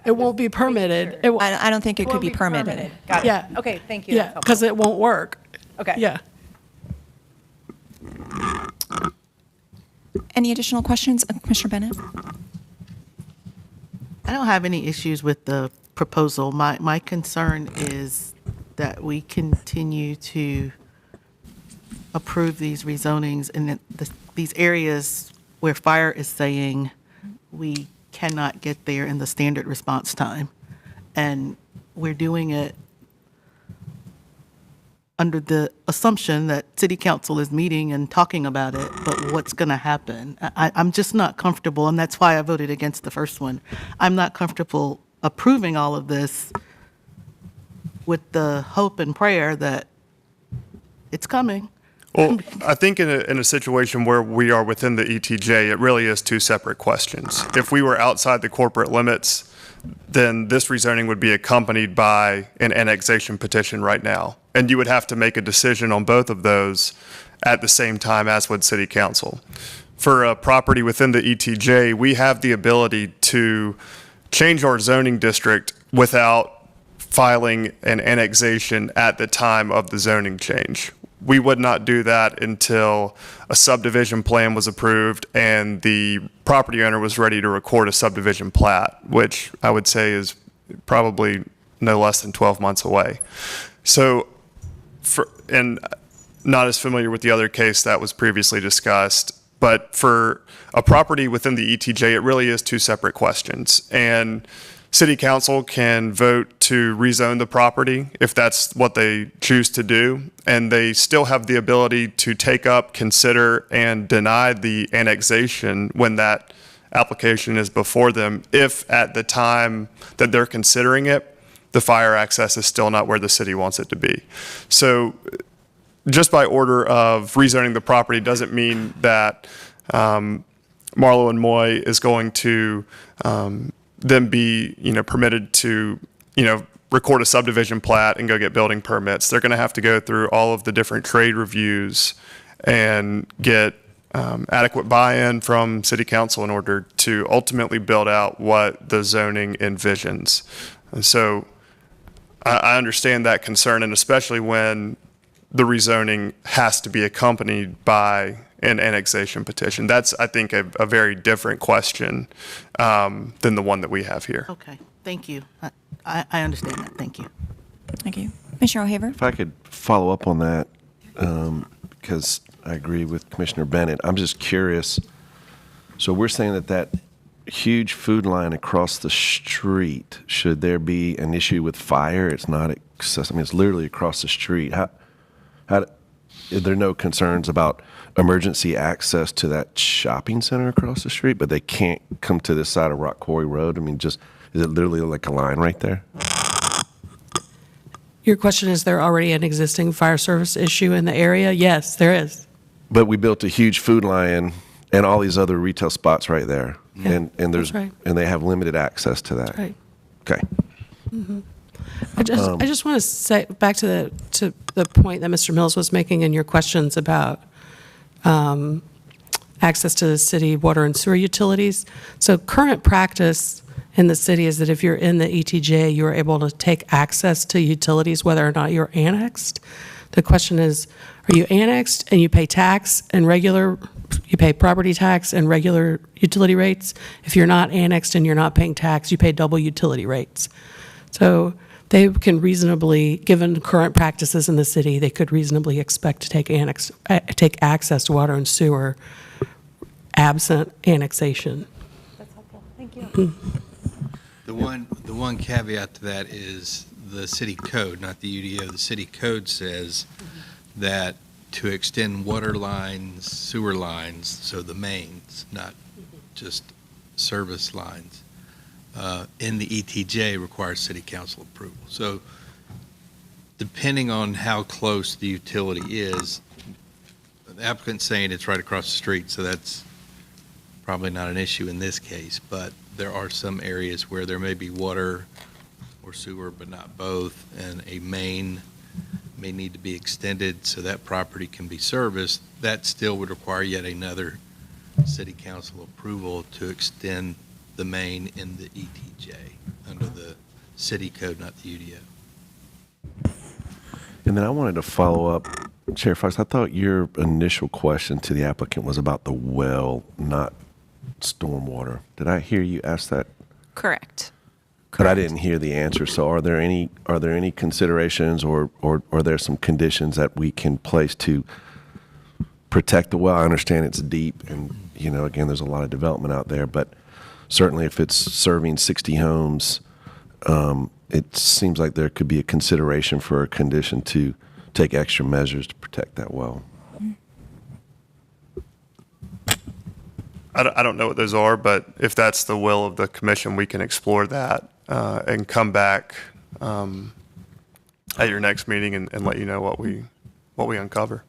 It won't be permitted. I don't think it could be permitted. Got it. Yeah. Okay, thank you. Yeah, That's helpful. because it won't work. Okay. Yeah. Any additional questions, Commissioner Bennett? I don't have any issues with the proposal. My concern is that we continue to approve these rezonings in these areas where fire is saying we cannot get there in the standard response time. And we're doing it under the assumption that city council is meeting and talking about it, but what's going to happen? I'm just not comfortable, and that's why I voted against the first one. I'm not comfortable approving all of this with the hope and prayer that it's coming. Well, I think in a situation where we are within the ETJ, it really is two separate questions. If we were outside the corporate limits, then this rezoning would be accompanied by an annexation petition right now. And you would have to make a decision on both of those at the same time as would city council. For a property within the ETJ, we have the ability to change our zoning district without filing an annexation at the time of the zoning change. We would not do that until a subdivision plan was approved and the property owner was ready to record a subdivision plat, which I would say is probably no less than 12 months away. So, and not as familiar with the other case that was previously discussed, but for a property within the ETJ, it really is two separate questions. And city council can vote to rezone the property if that's what they choose to do, and they still have the ability to take up, consider, and deny the annexation when that application is before them, if at the time that they're considering it, the fire access is still not where the city wants it to be. So just by order of rezoning the property doesn't mean that Marlowe and Moy is going to then be, permitted to, record a subdivision plat and go get building permits. They're going to have to go through all of the different trade reviews and get adequate buy-in from city council in order to ultimately build out what the zoning envisions. And so I understand that concern, and especially when the rezoning has to be accompanied by an annexation petition. That's, I think, a very different question than the one that we have here. Okay, thank you. I understand that. Thank you. Thank you. Commissioner O'Haver? If I could follow up on that, because I agree with Commissioner Bennett. I'm just curious. So we're saying that huge food line across the street, should there be an issue with fire? It's not accessible. I mean, it's literally across the street. How are there no concerns about emergency access to that shopping center across the street, but they can't come to this side of Rock Quarry Road? I mean, is it literally like a line right there? Your question is, there already an existing fire service issue in the area? Yes, there is. But we built a huge food line and all these other retail spots right there. Yeah, and there's that's right. and they have limited access to that. That's right. Okay. Mm-hmm. I just want to say back to the point that Mr. Mills was making in your questions about access to the city water and sewer utilities. So current practice in the city is that if you're in the ETJ, you're able to take access to utilities whether or not you're annexed. The question is, are you annexed and you pay tax and you pay property tax and regular utility rates? If you're not annexed and you're not paying tax, you pay double utility rates. So they can reasonably, given current practices in the city, they could reasonably expect to take access to water and sewer absent annexation. That's helpful. Thank you. The one caveat to that is the city code, not the UDO. The city code says that to extend water lines, sewer lines, so the mains, not just service lines, in the ETJ requires city council approval. So depending on how close the utility is, the applicant's saying it's right across the street, so that's probably not an issue in this case, but there are some areas where there may be water or sewer, but not both, and a main may need to be extended so that property can be serviced. That still would require yet another city council approval to extend the main in the ETJ under the city code, not the UDO. And then I wanted to follow up, Chair Fox, I thought your initial question to the applicant was about the well, not stormwater. Did I hear you ask that? Correct. But I didn't hear the answer. So are there any considerations or are there some conditions that we can place to protect the well? I understand it's deep and, again, there's a lot of development out there, but certainly if it's serving 60 homes, it seems like there could be a consideration for a condition to take extra measures to protect that well. I don't know what those are, but if that's the will of the commission, we can explore that and come back at your next meeting and let you know what we uncover.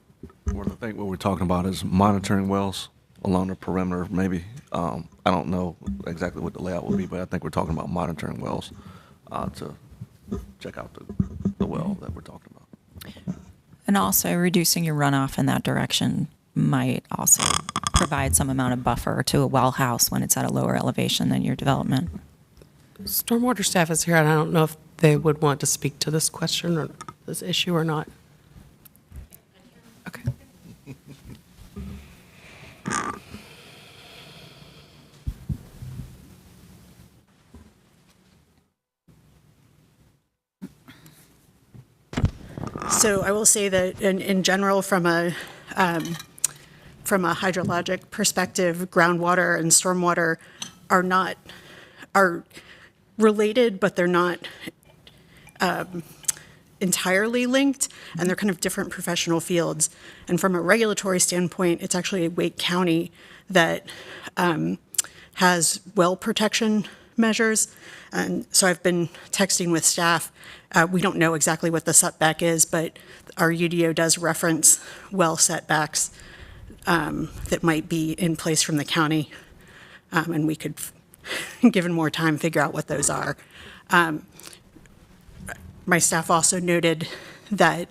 Well, I think what we're talking about is monitoring wells along the perimeter, maybe. I don't know exactly what the layout will be, but I think we're talking about monitoring wells to check out the well that we're talking about. And also reducing your runoff in that direction might also provide some amount of buffer to a well house when it's at a lower elevation than your development. Stormwater staff is here, and I don't know if they would want to speak to this question or this issue or not. Okay. So I will say that in general, from a hydrologic perspective, groundwater and stormwater are related, but they're not entirely linked, and they're kind of different professional fields. And from a regulatory standpoint, it's actually Wake County that has well protection measures. And so I've been texting with staff. We don't know exactly what the setback is, but our UDO does reference well setbacks that might be in place from the county. And we could, given more time, figure out what those are. My staff also noted that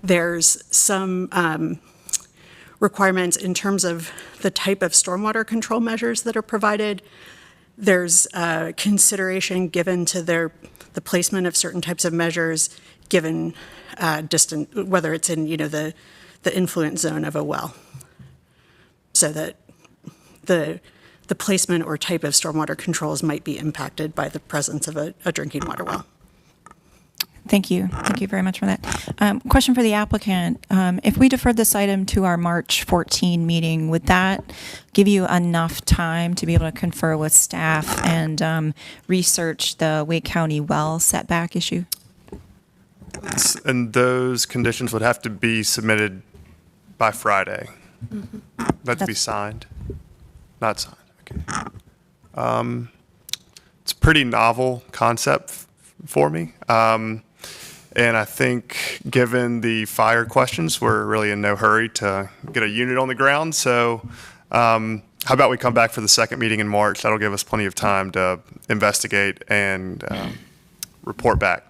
there's some requirements in terms of the type of stormwater control measures that are provided. There's consideration given to the placement of certain types of measures given whether it's in, the influence zone of a well. So that the placement or type of stormwater controls might be impacted by the presence of a drinking water well. Thank you. Thank you very much for that. Question for the applicant. If we deferred this item to our March 14 meeting, would that give you enough time to be able to confer with staff and research the Wake County well setback issue? And those conditions would have to be submitted by Friday. That to be signed? Not signed, okay. It's a pretty novel concept for me. And I think given the fire questions, we're really in no hurry to get a unit on the ground. So how about we come back for the second meeting in March? That'll give us plenty of time to investigate and report back.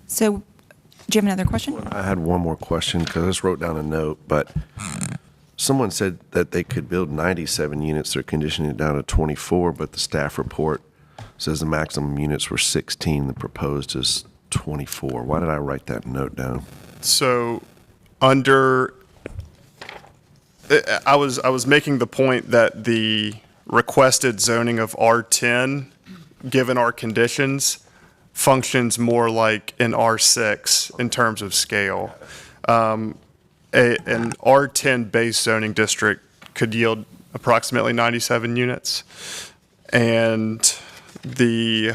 So, do you have another question? I had one more question because I just wrote down a note, but someone said that they could build 97 units. They're conditioning it down to 24, but the staff report says the maximum units were 16. The proposed is 24. Why did I write that note down? So I was making the point that the requested zoning of R10, given our conditions, functions more like an R6 in terms of scale. An R10 base zoning district could yield approximately 97 units. And the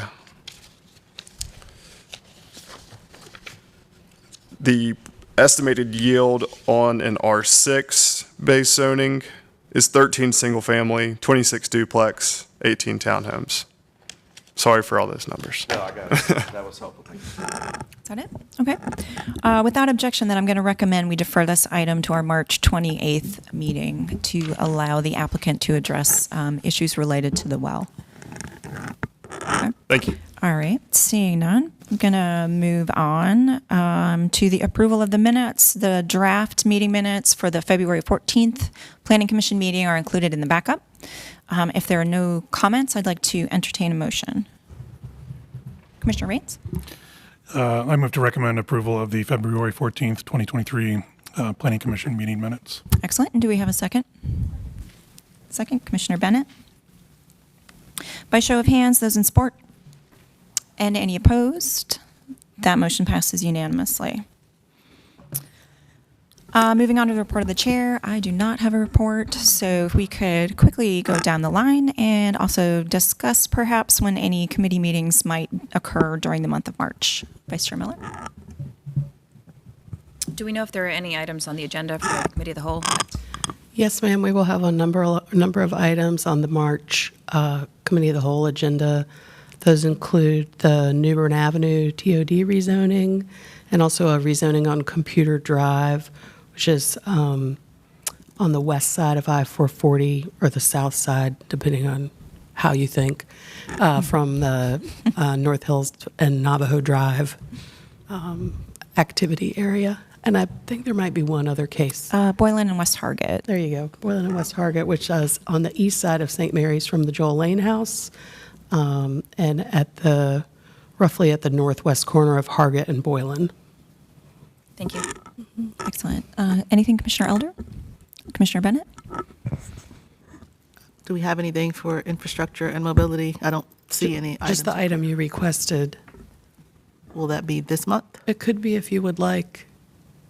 estimated yield on an R6 base zoning is 13 single family, 26 duplex, 18 townhomes. Sorry for all those numbers. No, I got it. That was helpful. Thank you. Is that it? Okay. Without objection, then I'm going to recommend we defer this item to our March 28th meeting to allow the applicant to address issues related to the well. Okay. Thank you. All right. Seeing none, I'm going to move on to the approval of the minutes. The draft meeting minutes for the February 14th Planning Commission meeting are included in the backup. If there are no comments, I'd like to entertain a motion. Commissioner Raines? I move to recommend approval of the February 14th, 2023 Planning Commission meeting minutes. Excellent. And do we have a second? Second, Commissioner Bennett? By show of hands, those in support? And any opposed? That motion passes unanimously. Moving on to the report of the chair, I do not have a report, so if we could quickly go down the line and also discuss perhaps when any committee meetings might occur during the month of March. Vice Chair Miller? Do we know if there are any items on the agenda for the Committee of the Whole? Yes, ma'am. We will have a number of items on the March Committee of the Whole agenda. Those include the New Bern Avenue TOD rezoning and also a rezoning on Computer Drive, which is on the west side of I-440 or the south side, depending on how you think, from the North Hills and Navajo Drive activity area. And I think there might be one other case. Boylan and West Hargett. There you go. Boylan and West Hargett, which is on the east side of St. Mary's from the Joel Lane House, and at roughly at the northwest corner of Hargett and Boylan. Thank you. Excellent. Anything, Commissioner Elder? Commissioner Bennett? Do we have anything for infrastructure and mobility? I don't see any items. Just the item you requested. Will that be this month? It could be if you would like.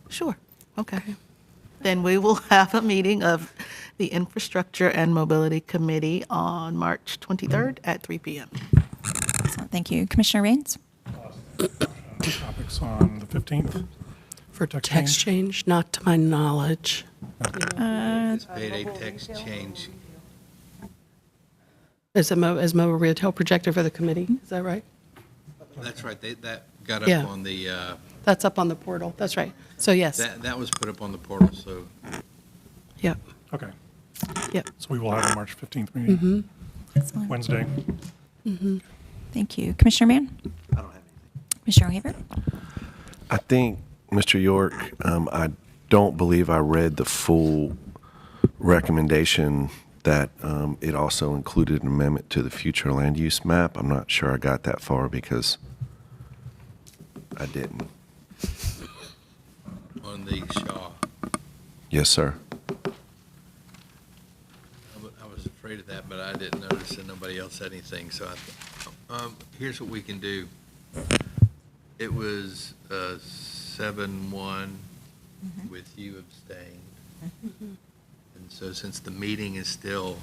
Sure. Okay. Then we will have a meeting of the Infrastructure and Mobility Committee on March 23rd at 3 p.m. Excellent. Thank you. Commissioner Raines? Topics on the 15th for Text change, not to my knowledge. Anticipate a text change as Mo Retail projected for the committee. Is that right? That's right, that got up Yeah. on the, That's up on the portal. That's right. So yes. that was put up on the portal, so. Yep. Okay. Yep. So we will have a March 15th meeting. Excellent. Wednesday. Thank you. Commissioner Mann? I don't have anything. Commissioner O'Haver? I think, Mr. York, I don't believe I read the full recommendation that it also included an amendment to the future land use map. I'm not sure I got that far because I didn't. On the Shaw. Yes, sir. I was afraid of that, but I didn't notice that nobody else said anything, so here's what we can do. It was 7-1 with you abstained. And so since the meeting is still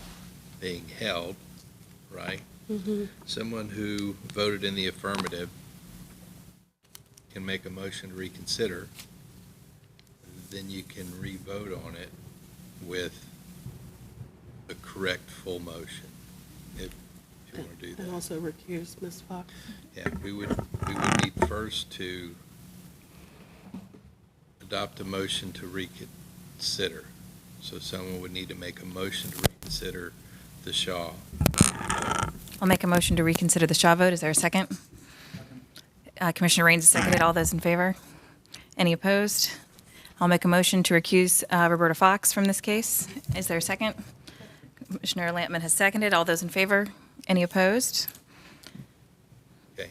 being held, right? Someone who voted in the affirmative can make a motion to reconsider. Then you can re-vote on it with the correct full motion, if you want to do that. And also recuse Ms. Fox. Yeah, we would need first to adopt a motion to reconsider. So someone would need to make a motion to reconsider the Shaw. I'll make a motion to reconsider the Shaw vote. Is there a second? Commissioner Raines has seconded. All those in favor? Any opposed? I'll make a motion to recuse Roberta Fox from this case. Is there a second? Commissioner Lampman has seconded. All those in favor? Any opposed? Okay.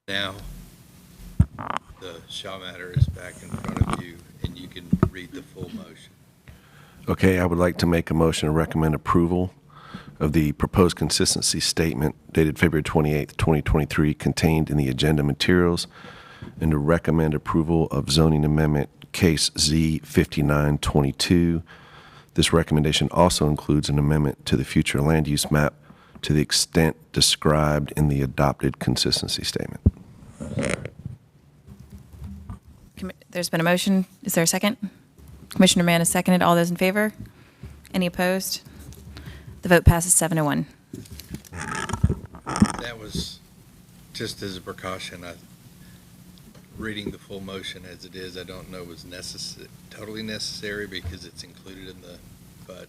Now, the Shaw matter is back in front of you, and you can read the full motion. Okay, I would like to make a motion to recommend approval of the proposed consistency statement dated February 28th, 2023, contained in the agenda materials, and to recommend approval of zoning amendment case Z5922. This recommendation also includes an amendment to the future land use map to the extent described in the adopted consistency statement. There's been a motion. Is there a second? Commissioner Mann has seconded. All those in favor? Any opposed? The vote passes 7-1. That was just as a precaution. Reading the full motion as it is, I don't know was totally necessary because it's included in but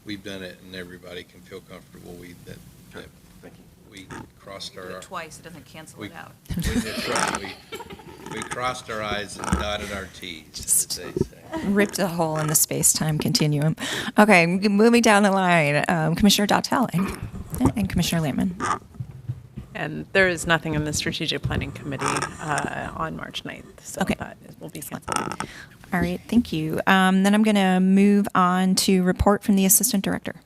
we've done it and everybody can feel comfortable that we crossed our. Twice, it doesn't cancel it out. That's right. We crossed our I's and dotted our T's, as they say. Ripped a hole in the space-time continuum. Okay, moving down the line, Commissioner Dautel and Commissioner Lampman. And there is nothing in the Strategic Planning Committee on March 9th, so that will be canceled. All right, thank you. Then I'm going to move on to report from the Assistant Director.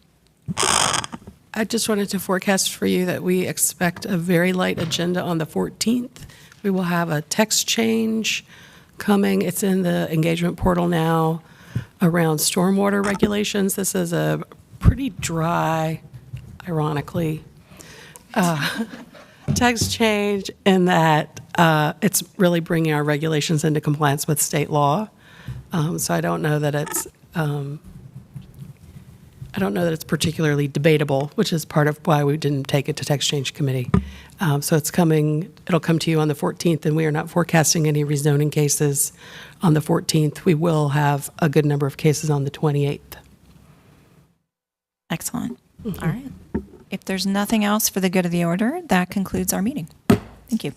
I just wanted to forecast for you that we expect a very light agenda on the 14th. We will have a text change coming. It's in the engagement portal now around stormwater regulations. This is a pretty dry, ironically, text change in that it's really bringing our regulations into compliance with state law. So I don't know that it's particularly debatable, which is part of why we didn't take it to text change committee. So it's coming. It'll come to you on the 14th, and we are not forecasting any rezoning cases on the 14th. We will have a good number of cases on the 28th. Excellent. All right. If there's nothing else for the good of the order, that concludes our meeting. Thank you.